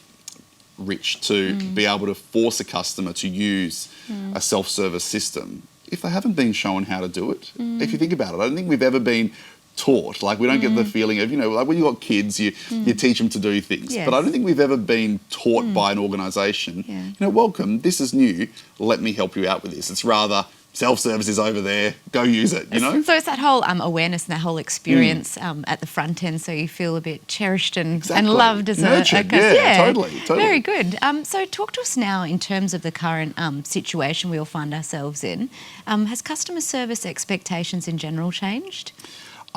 rich to be able to force a customer to use a self-service system if they haven't been shown how to do it. If you think about it, I don't think we've ever been taught. Like, we don't get the feeling of, like when you've got kids, you teach them to do things. Yes. But I don't think we've ever been taught by an organisation, welcome, this is new, let me help you out with this. It's rather, self-service is over there, go use it, So it's that whole awareness and that whole experience at the front end, so you feel a bit cherished and loved as nurtured, a totally. Very good. So talk to us now in terms of the current situation we all find ourselves in. Has customer service expectations in general changed?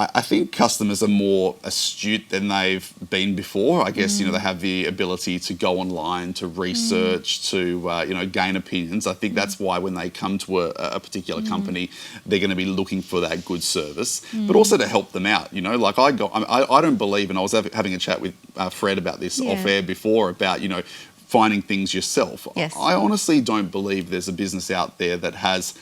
I think customers are more astute than they've been before. I guess, they have the ability to go online, to research, to, gain opinions. I think that's why when they come to a particular company, they're going to be looking for that good service, but also to help them out. Like I don't believe, and I was having a chat with Fred about this off air before about, finding things yourself. Yes. I honestly don't believe there's a business out there that has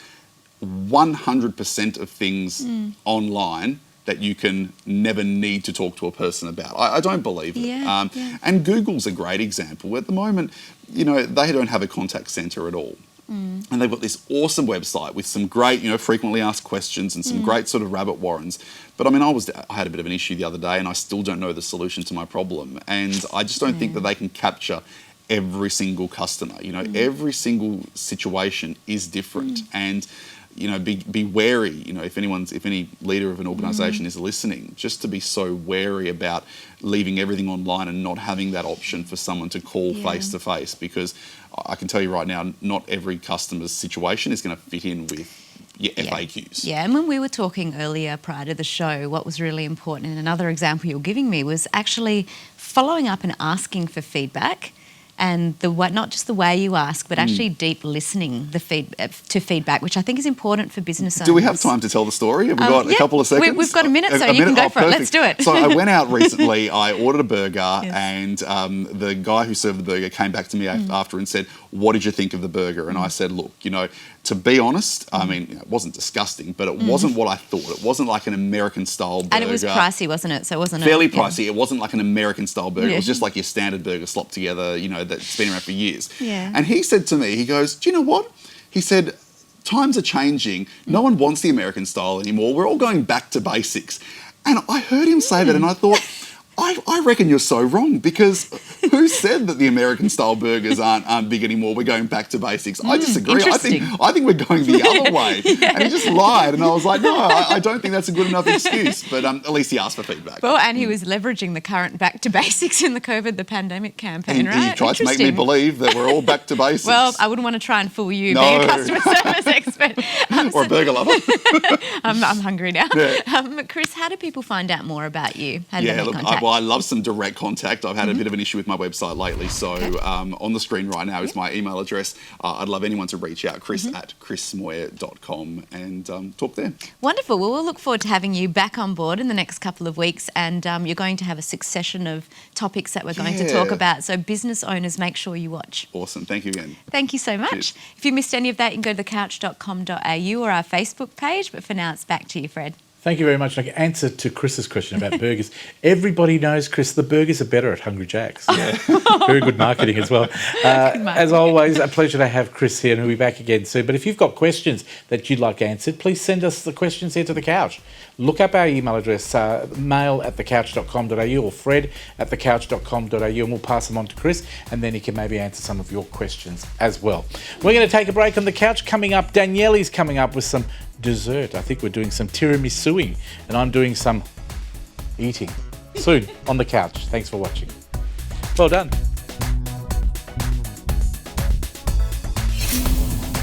100% of things online that you can never need to talk to a person about. I don't believe it. Yeah, And Google's a great example. At the moment, you know, they don't have a contact centre at all. And they've got this awesome website with some great, you know, frequently asked questions and some great sort of rabbit warrens. But I mean, I had a bit of an issue the other day and I still don't know the solution to my problem. And I just don't think that they can capture every single customer. You know, every single situation is different. And, you know, be wary, you know, if any leader of an organisation is listening, just to be so wary about leaving everything online and not having that option for someone to call face to face, because I can tell you right now, not every customer's situation is going to fit in with FAQs. Yeah, and when we were talking earlier prior to the show, what was really important, and another example you were giving me, was actually following up and asking for feedback. And not just the way you ask, but actually deep listening to feedback, which I think is important for business owners. Do we have time to tell the story? Have we got a couple of seconds? We've got a minute, so you can go for it. Let's do it. So I went out recently, I ordered a burger, and the guy who served the burger came back to me after and said, "What did you think of the burger?" And I said, "Look, you know, to be honest, I mean, it wasn't disgusting, but it wasn't what I thought. It wasn't like an American-style burger. And it was pricey, wasn't it? So it wasn't fairly pricey. It wasn't like an American-style burger. It was just like your standard burger slopped together, you know, that's been around for years." Yeah. And he said to me, he goes, "Do you know what?" He said, "Times are changing. No one wants the American style anymore. We're all going back to basics." And I heard him say that, and I thought, I reckon you're so wrong, because who said that the American style burgers aren't big anymore? We're going back to basics. I disagree. I think we're going the other way. And he just lied, and I was like, no, I don't think that's a good enough excuse. But at least he asked for feedback. Well, and he was leveraging the current back to basics in the COVID, the pandemic campaign, right? He tried to make me believe that we're all back to basics. Well, I wouldn't want to try and fool you, being a customer service expert. Or a burger lover. I'm hungry now. Yeah. Chris, how do people find out more about you? How do they make contact? I love some direct contact. I've had a bit of an issue with my website lately, so on the screen right now is my email address. I'd love anyone to reach out, chris@chrismoyer.com, and talk there. Wonderful. Well, we'll look forward to having you back on board in the next couple of weeks, and you're going to have a succession of topics that we're going to talk about, so business owners, make sure you watch. Awesome. Thank you again. Thank you so much. Cheers. If you missed any of that, you can go to thecouch.com.au or our Facebook page, but for now, it's back to you, Fred. Thank you very much. Like, answer to Chris's question about burgers. Everybody knows, Chris, the burgers are better at Hungry Jack's. Yeah. Very good marketing as well. As always, a pleasure to have Chris here, and we'll be back again soon. But if you've got questions that you'd like answered, please send us the questions here to the couch. Look up our email address, mail@thecouch.com.au or fred@thecouch.com.au, and we'll pass them on to Chris, and then he can maybe answer some of your questions as well. We're going to take a break on the couch. Coming up, Danielle's coming up with some dessert. I think we're doing some tiramisu-ing, and I'm doing some eating soon on the couch. Thanks for watching. Well done.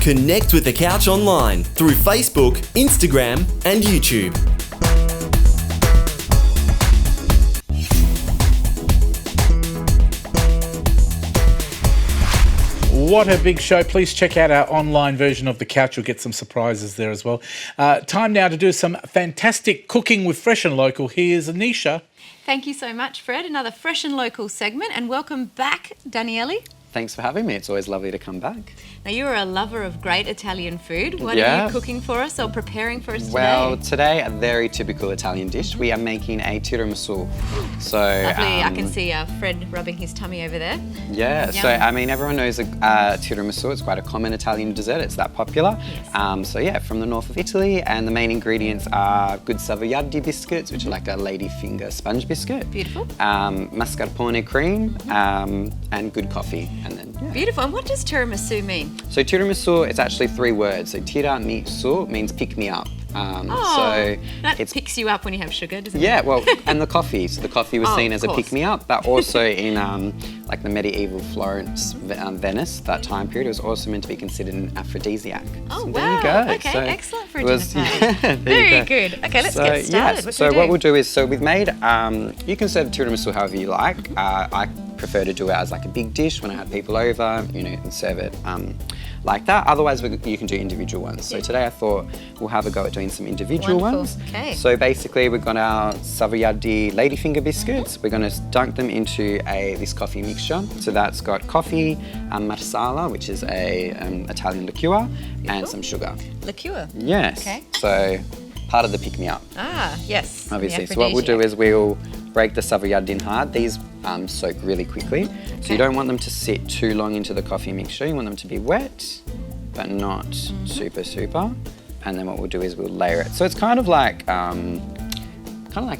Connect with The Couch online through Facebook, Instagram and YouTube. What a big show. Please check out our online version of The Couch. You'll get some surprises there as well. Time now to do some fantastic cooking with Fresh and Local. Here's Anisha. Thank you so much, Fred. Another Fresh and Local segment, and welcome back, Daniele. Thanks for having me. It's always lovely to come back. Now, you are a lover of great Italian food. What are you cooking for us or preparing for us today? Well, today, a very typical Italian dish. We are making a tiramisu. So, lovely. I can see Fred rubbing his tummy over there. Yeah. Yum. So, I mean, everyone knows tiramisu. It's quite a common Italian dessert. It's that popular. Yes. So, yeah, from the north of Italy. And the main ingredients are good Savoiardi biscuits, which are like a ladyfinger sponge biscuit. Beautiful. Mascarpone cream and good coffee. And then, beautiful. And what does tiramisu mean? So tiramisu, it's actually 3 words. So tiramisu means pick me up. So that picks you up when you have sugar, doesn't it? Yeah, well, and the coffee. So the coffee was seen as a pick-me-up, but also in like the medieval Florence, Venice, that time period, it was also meant to be considered an aphrodisiac. Oh, so wow. There you go. Okay, so excellent for a dinner party. Yeah, very good. Okay, let's get started. What we'll do is, so we've made, you can serve tiramisu however you like. I prefer to do it as like a big dish when I have people over, you know, and serve it like that. Otherwise, you can do individual ones. So today I thought we'll have a go at doing some individual ones. Okay. So basically we've got our Savoiardi ladyfinger biscuits. We're going to dunk them into this coffee mixture. So that's got coffee, marsala, which is a Italian liqueur, and some sugar. Liqueur? Yes. Okay. So part of the pick-me-up. Ah, yes. the Obviously. So what we'll do aphrodisiac. is we'll break the Savoyard din hard. These soak really quickly. So you don't want them to sit too long into the coffee mixture. You want them to be wet, but not super. And then what we'll do is we'll layer it. So it's kind of like an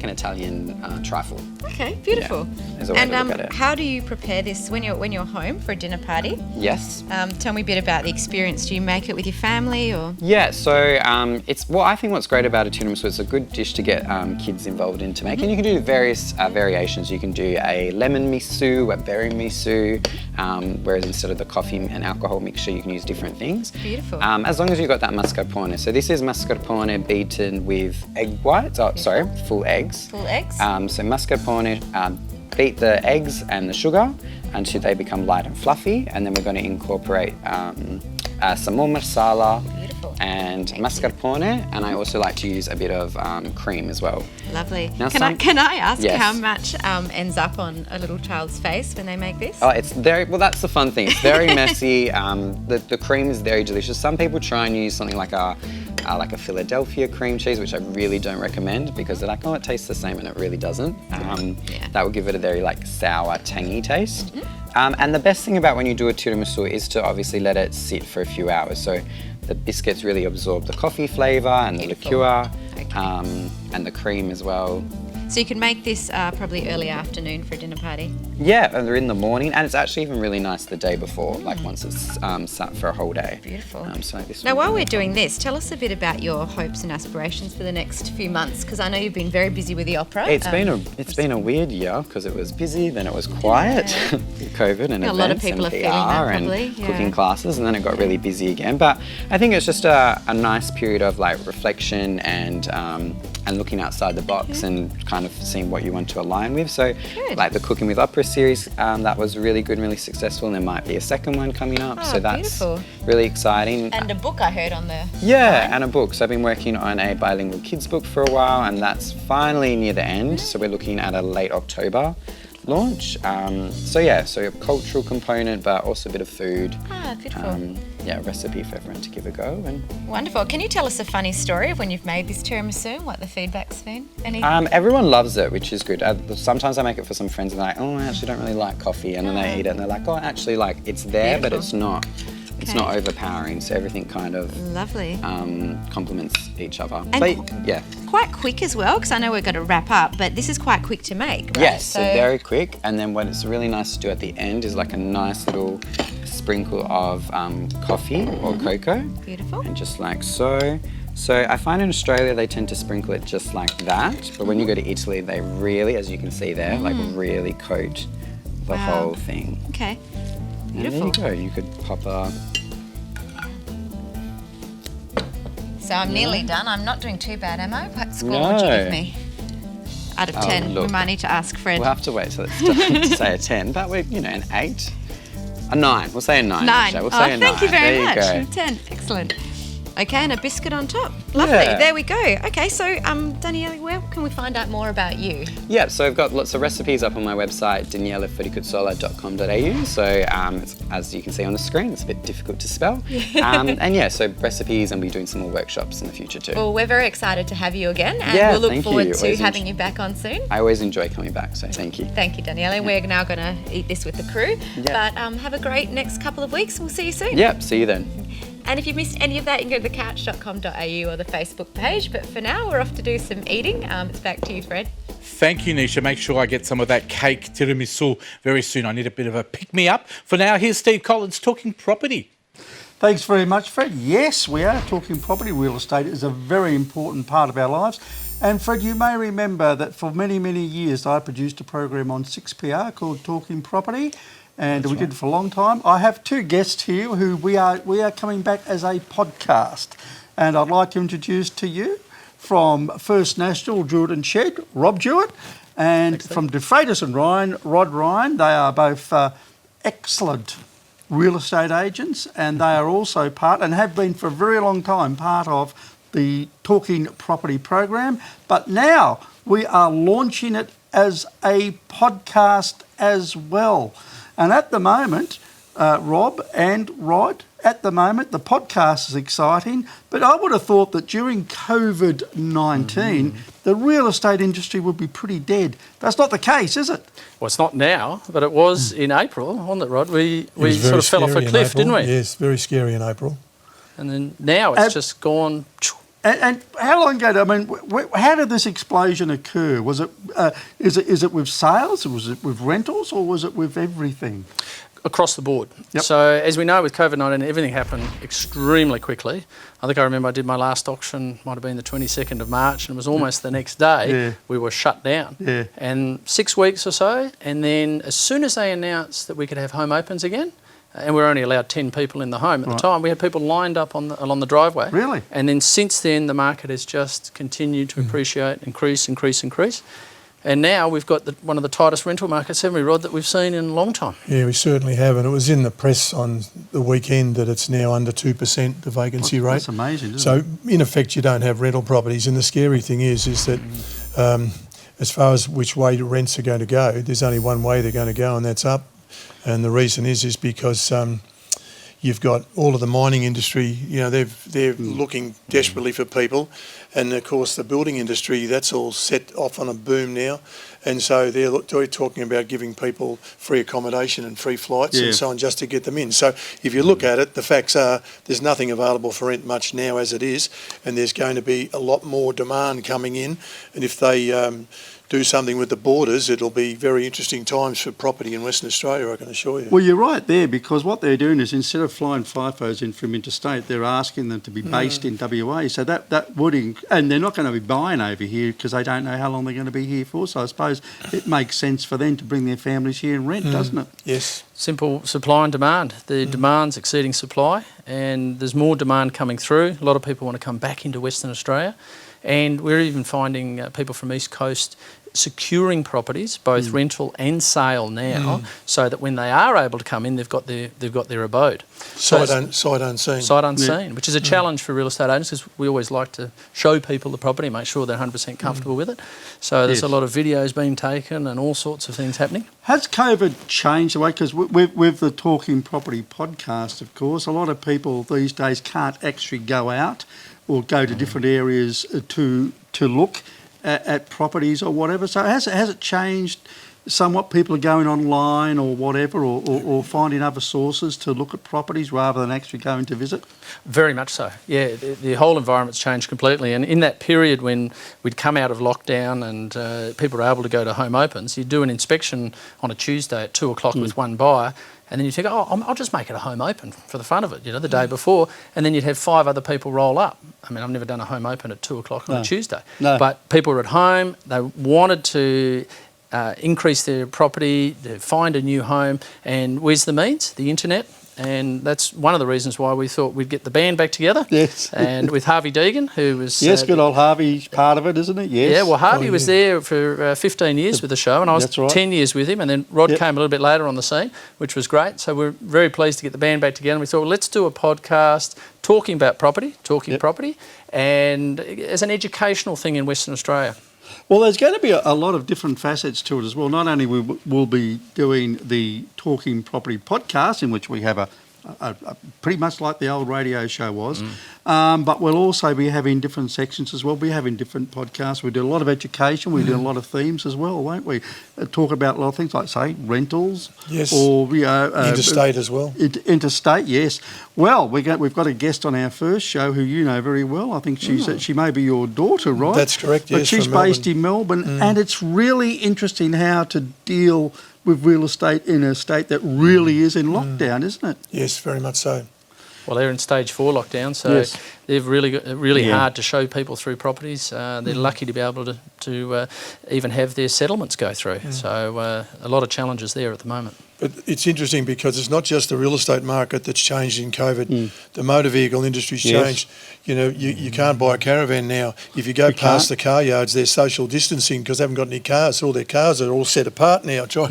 Italian trifle. Okay, beautiful. Is a way to look at it. How do you prepare this when you're home for a dinner party? Yes. Tell me a bit about the experience. Do you make it with your family or? Yeah, so I think what's great about a tiramisu, it's a good dish to get kids involved in to make. And you can do various variations. You can do a lemon miso, a berry miso, whereas instead of the coffee and alcohol mixture, you can use different things. Beautiful. As long as you've got that mascarpone. So this is mascarpone beaten with egg whites, full eggs. Full eggs. So mascarpone, beat the eggs and the sugar until they become light and fluffy, and then we're going to incorporate some more marsala and mascarpone, and I also like to use a bit of cream as well. Lovely. Now Can I ask Yes. how much ends up on a little child's face when they make this? Oh, it's very, well, that's the fun thing. It's very messy. The cream is very delicious. Some people try and use something like a Philadelphia cream cheese, which I really don't recommend because they're like, oh, it tastes the same, and it really doesn't. That will give it a very sour, tangy taste. And the best thing about when you do a tiramisu is to obviously let it sit for a few hours. So the biscuits really absorb the coffee flavour and the liqueur, and the cream as well. So you can make this probably early afternoon for a dinner party. Yeah, and they're in the morning, and it's actually even really nice the day before, once it's sat for a whole day. Beautiful. Now, while we're doing this, tell us a bit about your hopes and aspirations for the next few months, because I know you've been very busy with the opera. It's been a weird year because it was busy, then it was quiet, with COVID and A events lot of people and are PR feeling that and probably, cooking classes, and then it got really busy again. But I think it's just a nice period of reflection and looking outside the box and kind of seeing what you want to align with. So the Cooking with Opera series, that was really good and really successful, and there might be a second one coming up. So that's beautiful. really exciting. And a book I heard on the and a book. So I've been working on a bilingual kids book for a while, and that's finally near the end. So we're looking at a late October launch. So a cultural component, but also a bit of food. Beautiful. A recipe for everyone to give a go. And Wonderful. Can you tell us a funny story of when you've made this tiramisu, what the feedback's been? everyone loves it, which is good. Sometimes I make it for some friends and they're like, oh, I actually don't really like coffee, and then they eat it and they're like, oh, actually, it's there, but it's not. It's not overpowering, so everything kind of lovely complements each other. And quite quick as well, because I know we're going to wrap up, but this is quite quick to make, right? Yes, so very quick. And then what it's really nice to do at the end is a nice little sprinkle of coffee or cocoa. Beautiful. And just like so. So I find in Australia they tend to sprinkle it just like that, but when you go to Italy, they really, as you can see there, really coat the whole thing. Okay. Beautiful. And there you go. You could pop a... So I'm nearly done. I'm not doing too bad, am I? What score would you give me? Out of 10. Look, we might need to ask Fred. We'll have to wait till it's done to say a 10, but we're, an 8. A 9. We'll say a 9. 9. We'll say a 9. Thank you very much. There you go. 10. Excellent. Okay, and a biscuit on top. Lovely. Yeah. There we go. Okay, so Daniele, where can we find out more about you? Yeah, so I've got lots of recipes up on my website, danielefuricuzzola.com.au. So as you can see on the screen, it's a bit difficult to spell. So recipes, and we'll be doing some more workshops in the future too. Well, we're very excited to have you again, and we'll look forward to having you back on soon. I always enjoy coming back, so thank you. Thank you, Daniele. We're now going to eat this with the crew, but have a great next couple of weeks. We'll see you soon. Yep, see you then. And if you missed any of that, you can go to thecouch.com.au or the Facebook page. But for now, we're off to do some eating. It's back to you, Fred. Thank you, Nisha. Make sure I get some of that cake tiramisu very soon. I need a bit of a pick-me-up. For now, here's Steve Collins talking property. Thanks very much, Fred. Yes, we are talking property. Real estate is a very important part of our lives. And Fred, you may remember that for many, many years, I produced a program on 6PR called Talking Property. And we did it for a long time. I have two guests here who we are coming back as a podcast. And I'd like to introduce to you from First National, Jewett and Shed, Rob Jewett, and from De Freitas and Ryan, Rod Ryan. They are both excellent real estate agents, and they are also part, and have been for a very long time, part of the Talking Property program. But now we are launching it as a podcast as well. And at the moment, Rob and Rod. At the moment, the podcast is exciting, but I would have thought that during COVID-19, the real estate industry would be pretty dead. That's not the case, is it? Well, it's not now, but it was in April, wasn't it, Rod? We was sort of fell off a scary in cliff, April. didn't we? Yes, very scary in April. And then now it's just gone. And how long ago? I mean, how did this explosion occur? Was it is it with sales? Was it with rentals, or was it with everything? Across the board. Yep. So as we know with COVID-19, everything happened extremely quickly. I think I remember I did my last auction, might have been the 22nd of March, and it was almost the next day we were shut down. Yeah. And 6 weeks or so, and then as soon as they announced that we could have home opens again, and we were only allowed 10 people in the home at the time, we had people lined up along the driveway. Really? And then since then, the market has just continued to appreciate, increase. And now we've got one of the tightest rental markets, haven't we, Rod, that we've seen in a long time. Yeah, we certainly have. And it was in the press on the weekend that it's now under 2%, the vacancy rate. That's amazing, isn't so, in effect, you don't have rental properties. And the scary thing is that as far as which way the rents are going to go, there's only one way they're going to go, and that's up. And the reason is because you've got all of the mining industry, they're looking desperately for people. And of course the building industry, that's all set off on a boom now. And so they're talking about giving people free accommodation and free flights and so on just to get them in. So if you look at it, the facts are there's nothing available for rent much now as it is, and there's going to be a lot more demand coming in. And if they do something with the borders, it'll be very interesting times for property in Western Australia, I can assure you. Well, you're right there, because what they're doing is instead of flying FIFOs in from interstate, they're asking them to be based in WA. So that would, and they're not going to be buying over here because they don't know how long they're going to be here for. So I suppose it makes sense for them to bring their families here and rent, doesn't it? Yes. Simple supply and demand. The demand's exceeding supply, and there's more demand coming through. A lot of people want to come back into Western Australia. And we're even finding people from East Coast securing properties, both rental and sale now, so that when they are able to come in, they've got their abode. Sight unseen. Sight unseen, which is a challenge for real estate agents, because we always like to show people the property, make sure they're 100% comfortable with it. So there's a lot of videos being taken and all sorts of things happening. Has COVID changed the way, because with the Talking Property podcast, of course, a lot of people these days can't actually go out or go to different areas to look at properties or whatever. So has it changed somewhat? People are going online or whatever, or finding other sources to look at properties rather than actually going to visit? Very much so. Yeah, the whole environment's changed completely. And in that period when we'd come out of lockdown and people were able to go to home opens, you'd do an inspection on a Tuesday at 2 o'clock with one buyer, and then you think, I'll just make it a home open for the fun of it, the day before, and then you'd have 5 other people roll up. I mean, I've never done a home open at 2 o'clock on a Tuesday. No. But people were at home, they wanted to increase their property, to find a new home, and where's the means? The internet. And that's one of the reasons why we thought we'd get the band back together. Yes. And with Harvey Deegan, who was... Yes, good old Harvey's part of it, isn't it? Yes. Yeah, well, Harvey was there for 15 years with the show, and I was 10 years with him, and then Rod came a little bit later on the scene, which was great. So we're very pleased to get the band back together. And we thought, well, let's do a podcast talking about property, property, and as an educational thing in Western Australia. Well, there's going to be a lot of different facets to it as well. Not only we'll be doing the Talking Property podcast, in which we have a pretty much like the old radio show was, but we'll also be having different sections as well. We're having different podcasts. We do a lot of education. We do a lot of themes as well, won't we? Talk about a lot of things like, say, rentals. Yes. Or interstate as well. Interstate, yes. Well, we've got a guest on our first show who you know very well. I think she may be your daughter, right? That's correct, yes. But she's based in Melbourne, and it's really interesting how to deal with real estate in a state that really is in lockdown, isn't it? Yes, very much so. Well, they're in stage 4 lockdown, so they've really hard to show people through properties. They're lucky to be able to even have their settlements go through. So a lot of challenges there at the moment. But it's interesting because it's not just the real estate market that's changed in COVID. The motor vehicle industry's changed. You can't buy a caravan now. If you go past the car yards, they're social distancing because they haven't got any cars. All their cars are all set apart now. Well,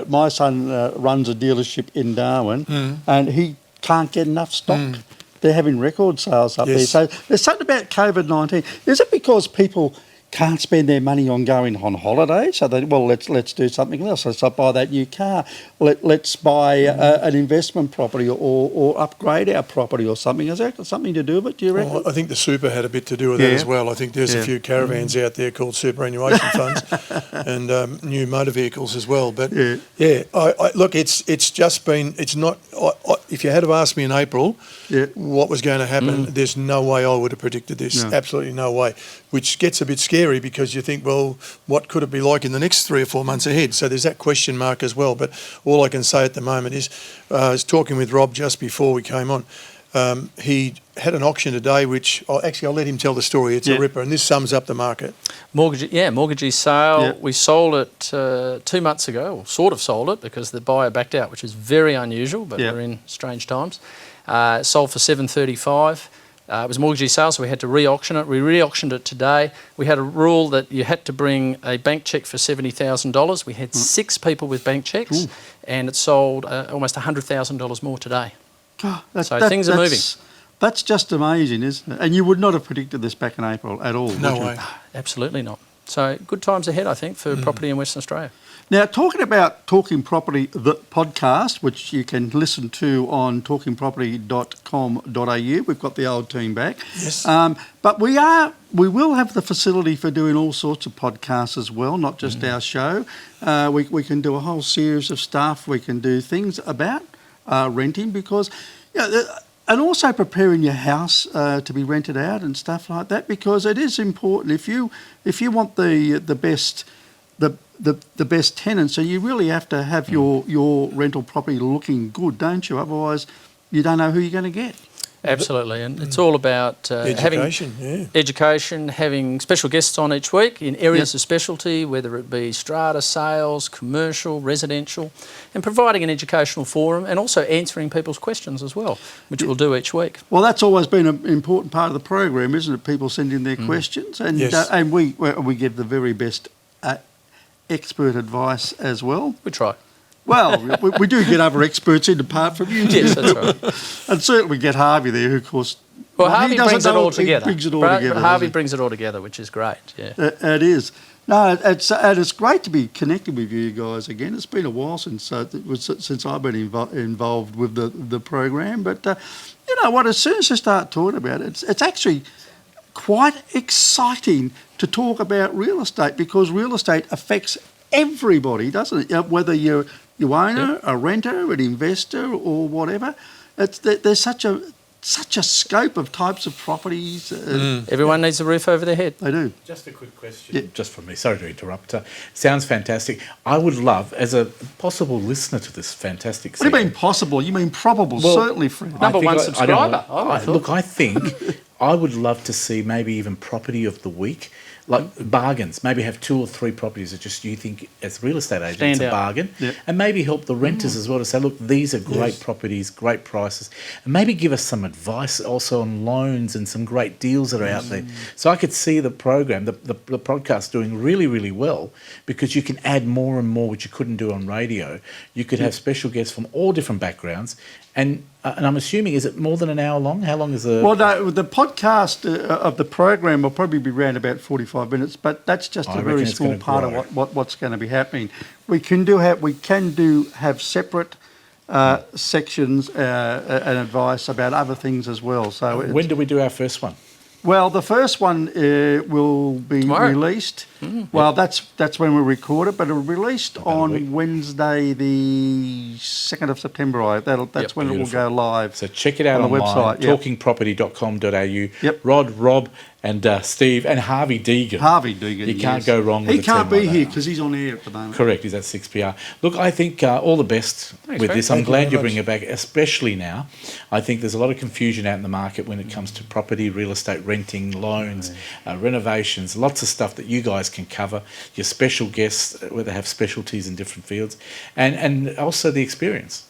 my son runs a dealership in Darwin, and he can't get enough stock. They're having record sales up there. So there's something about COVID-19. Is it because people can't spend their money on going on holiday, so they, well, let's do something else. Let's buy that new car. Let's buy an investment property or upgrade our property or something. Has that got something to do with it, do you reckon? Well, I think the super had a bit to do with that as well. I think there's a few caravans out there called superannuation funds and new motor vehicles as well. But I look, it's just been, it's not, if you had have asked me in April what was going to happen, there's no way I would have predicted this. No. Absolutely no way. Which gets a bit scary because you think, well, what could it be like in the next 3 or 4 months ahead? So there's that question mark as well. But all I can say at the moment is, I was talking with Rob just before we came on. He had an auction today, which I'll let him tell the story. It's a ripper, and this sums up the market. Mortgagee sale. We sold it 2 months ago, or sort of sold it because the buyer backed out, which is very unusual, but we're in strange times. Sold for $735. It was a mortgagee sale, so we had to re-auction it. We re-auctioned it today. We had a rule that you had to bring a bank cheque for $70,000. We had 6 people with bank cheques, and it sold almost $100,000 more today. God, so things are moving. That's just amazing, isn't it? And you would not have predicted this back in April at all. No way. Absolutely not. So good times ahead, I think, for property in Western Australia. Now, talking about Talking Property, the podcast, which you can listen to on talkingproperty.com.au. We've got the old team back. Yes. But we will have the facility for doing all sorts of podcasts as well, not just our show. We can do a whole series of stuff. We can do things about renting because, and also preparing your house to be rented out and stuff like that, because it is important. If you want the best tenants, so you really have to have your rental property looking good, don't you? Otherwise, you don't know who you're going to get. Absolutely, and it's all about education, having special guests on each week in areas of specialty, whether it be strata, sales, commercial, residential, and providing an educational forum and also answering people's questions as well, which we'll do each week. Well, that's always been an important part of the program, isn't it? People send in their questions, and and we give the very best expert advice as well. We try. Well, we do get other experts in apart from you. Yes, that's right. And certainly we get Harvey there, who of course... Well, Harvey brings it all together. Harvey Doesn't brings it all together, which is great, It is. No, it's great to be connected with you guys again. It's been a while since I've been involved with the program. But, you know what, as soon as you start talking about it, it's actually quite exciting to talk about real estate, because real estate affects everybody, doesn't it? Whether you're owner, a renter, an investor, or whatever. There's such a scope of types of properties. Everyone needs a roof over their head. They do. Just a quick question, just from me. Sorry to interrupt. Sounds fantastic. I would love, as a possible listener to this fantastic What do you mean possible? You mean probable, certainly, Fred. Number one subscriber. Look, I think I would love to see maybe even property of the week. Like bargains, maybe have 2 or 3 properties that just you think as a real estate agent it's a bargain, and maybe help the renters as well to say, look, these are great properties, great prices, and maybe give us some advice also on loans and some great deals that are out there. So I could see the program, the podcast doing really, really well, because you can add more and more, which you couldn't do on radio. You could have special guests from all different backgrounds. And I'm assuming, is it more than an hour long? How long is the... Well, no, the podcast of the program will probably be around about 45 minutes, but that's just a very small part of what's going to be happening. We can have separate sections and advice about other things as well. So when do we do our first one? Well, the first one will be released. Well, that's when we record it, but it'll be released on Wednesday, the 2nd of September. That's when it will go live. So check it out on the website, talkingproperty.com.au. Rod, Rob, and Steve, and Harvey Deegan. Harvey Deegan, you can't go wrong with He a team can't be like here that. because he's on air at the moment. Correct, he's at 6PR. Look, I think all the best with this. I'm glad you bring it back, especially now. I think there's a lot of confusion out in the market when it comes to property, real estate, renting, loans, renovations, lots of stuff that you guys can cover. Your special guests, where they have specialties in different fields, and also the experience.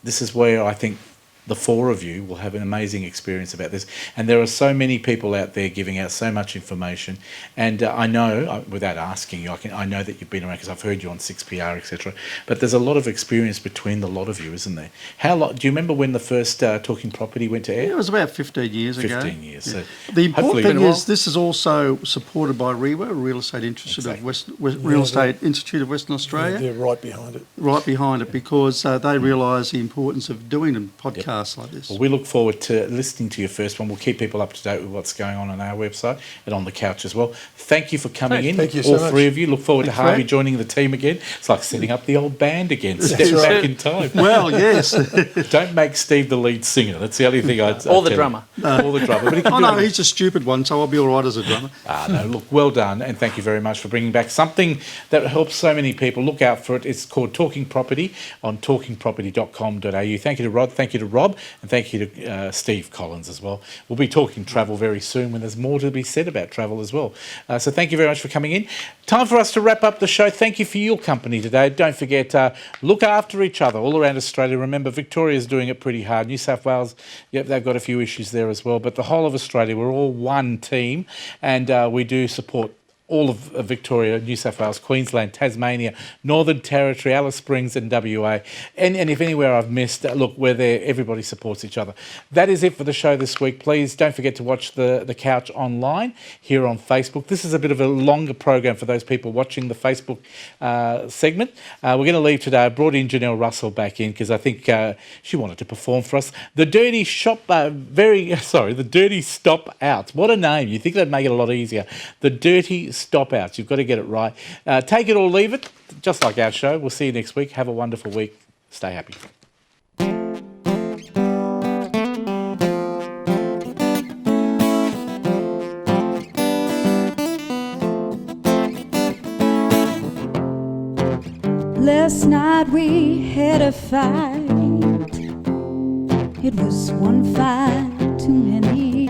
This is where I think the four of you will have an amazing experience about this. And there are so many people out there giving out so much information. And I know, without asking you, I know that you've been around because I've heard you on 6PR, etc. But there's a lot of experience between the lot of you, isn't there? Do you remember when the first Talking Property went to air? It was about 15 years ago. 15 years. So the important thing hopefully- is this is also supported by REWA, Real Estate Institute of Real Estate Institute of Western Australia. They're right behind it. Right behind it, because they realise the importance of doing podcasts like this. Well, we look forward to listening to your first one. We'll keep people up to date with what's going on our website and on the couch as well. Thank you for coming in. Thank you all so three much. of you. Look forward Thanks, to Harvey Fred. joining the team again. It's like setting up the old band again. Step right. back in time. Well, yes. Don't make Steve the lead singer. That's the only thing I'd Or the tell drummer. you. Or the drummer. But he can Oh do no, it. he's a stupid one, so I'll be all right as a drummer. No, look, well done, and thank you very much for bringing back something that helps so many people. Look out for it. It's called Talking Property on talkingproperty.com.au. Thank you to Rod, thank you to Rob, and thank you to Steve Collins as well. We'll be talking travel very soon when there's more to be said about travel as well. So thank you very much for coming in. Time for us to wrap up the show. Thank you for your company today. Don't forget, look after each other all around Australia. Remember, Victoria's doing it pretty hard. New South Wales, yep, they've got a few issues there as well. But the whole of Australia, we're all one team, and we do support all of Victoria, New South Wales, Queensland, Tasmania, Northern Territory, Alice Springs and WA. And if anywhere I've missed, look, we're there. Everybody supports each other. That is it for the show this week. Please don't forget to watch the Couch online here on Facebook. This is a bit of a longer program for those people watching the Facebook segment. We're going to leave today. I brought in Janelle Russell back in because I think she wanted to perform for us. The Dirty Stop Outs. What a name. You think that'd make it a lot easier. The Dirty Stop Outs. You've got to get it right. Take it or leave it, just like our show. We'll see you next week. Have a wonderful week. Stay happy. Last night we had a fight. It was one fight too many.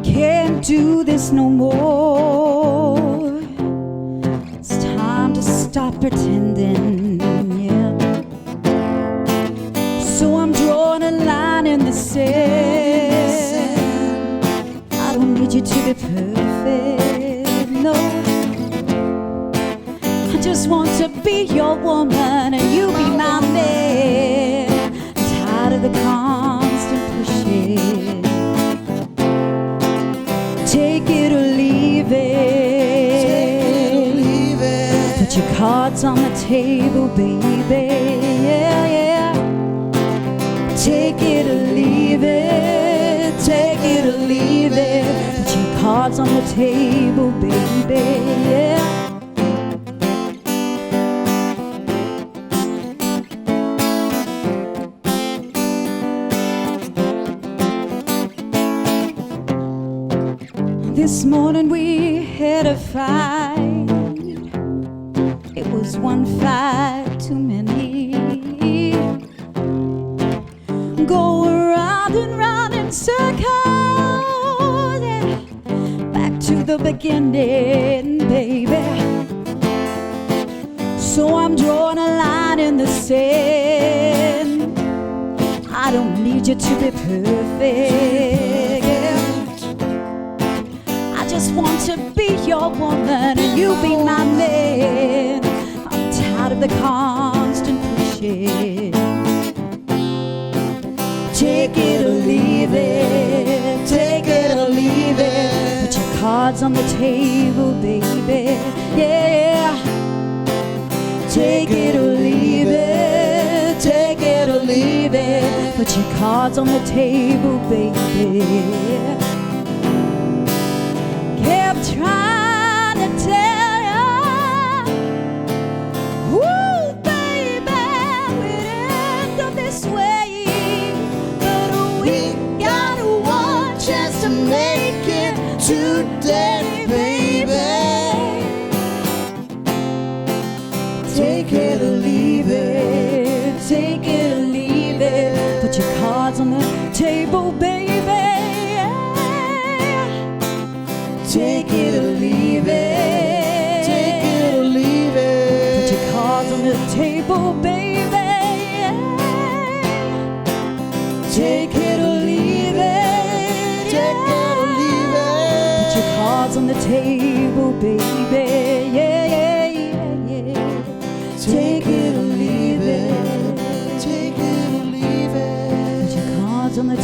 Can't do this no more. It's time to stop pretending, yeah. So I'm drawing a line in the sand. I don't need you to be perfect, no. I just want to be your woman and you be my man. I'm tired of the constant pushing. Take it or leave it. Put your cards on the table, baby. Yeah, yeah. Take it or leave it. Take it or leave it. Put your cards on the table, baby. Yeah. This morning we had a fight. It was one fight too many. Go around and round in circles, yeah. Back to the beginning, baby. So I'm drawing a line in the sand. I don't need you to be perfect, yeah. I just want to be your woman and you be my man. I'm tired of the constant pushing. Take it or leave it. Take it or leave it. Put your cards on the table, baby. Yeah. Take it or leave it. Take it or leave it. Put your cards on the table, baby. Kept trying to tell you, ooh, baby, we'd end up this way. But we got one chance to make it today, baby. Take it or leave it. Take it or leave it. Put your cards on the table, baby. Take it or leave it. Take it or leave it. Put your cards on the table, baby. cards on the table, baby. Yeah, yeah, yeah, yeah. Take it or leave it. Take it or leave it. Put your cards on the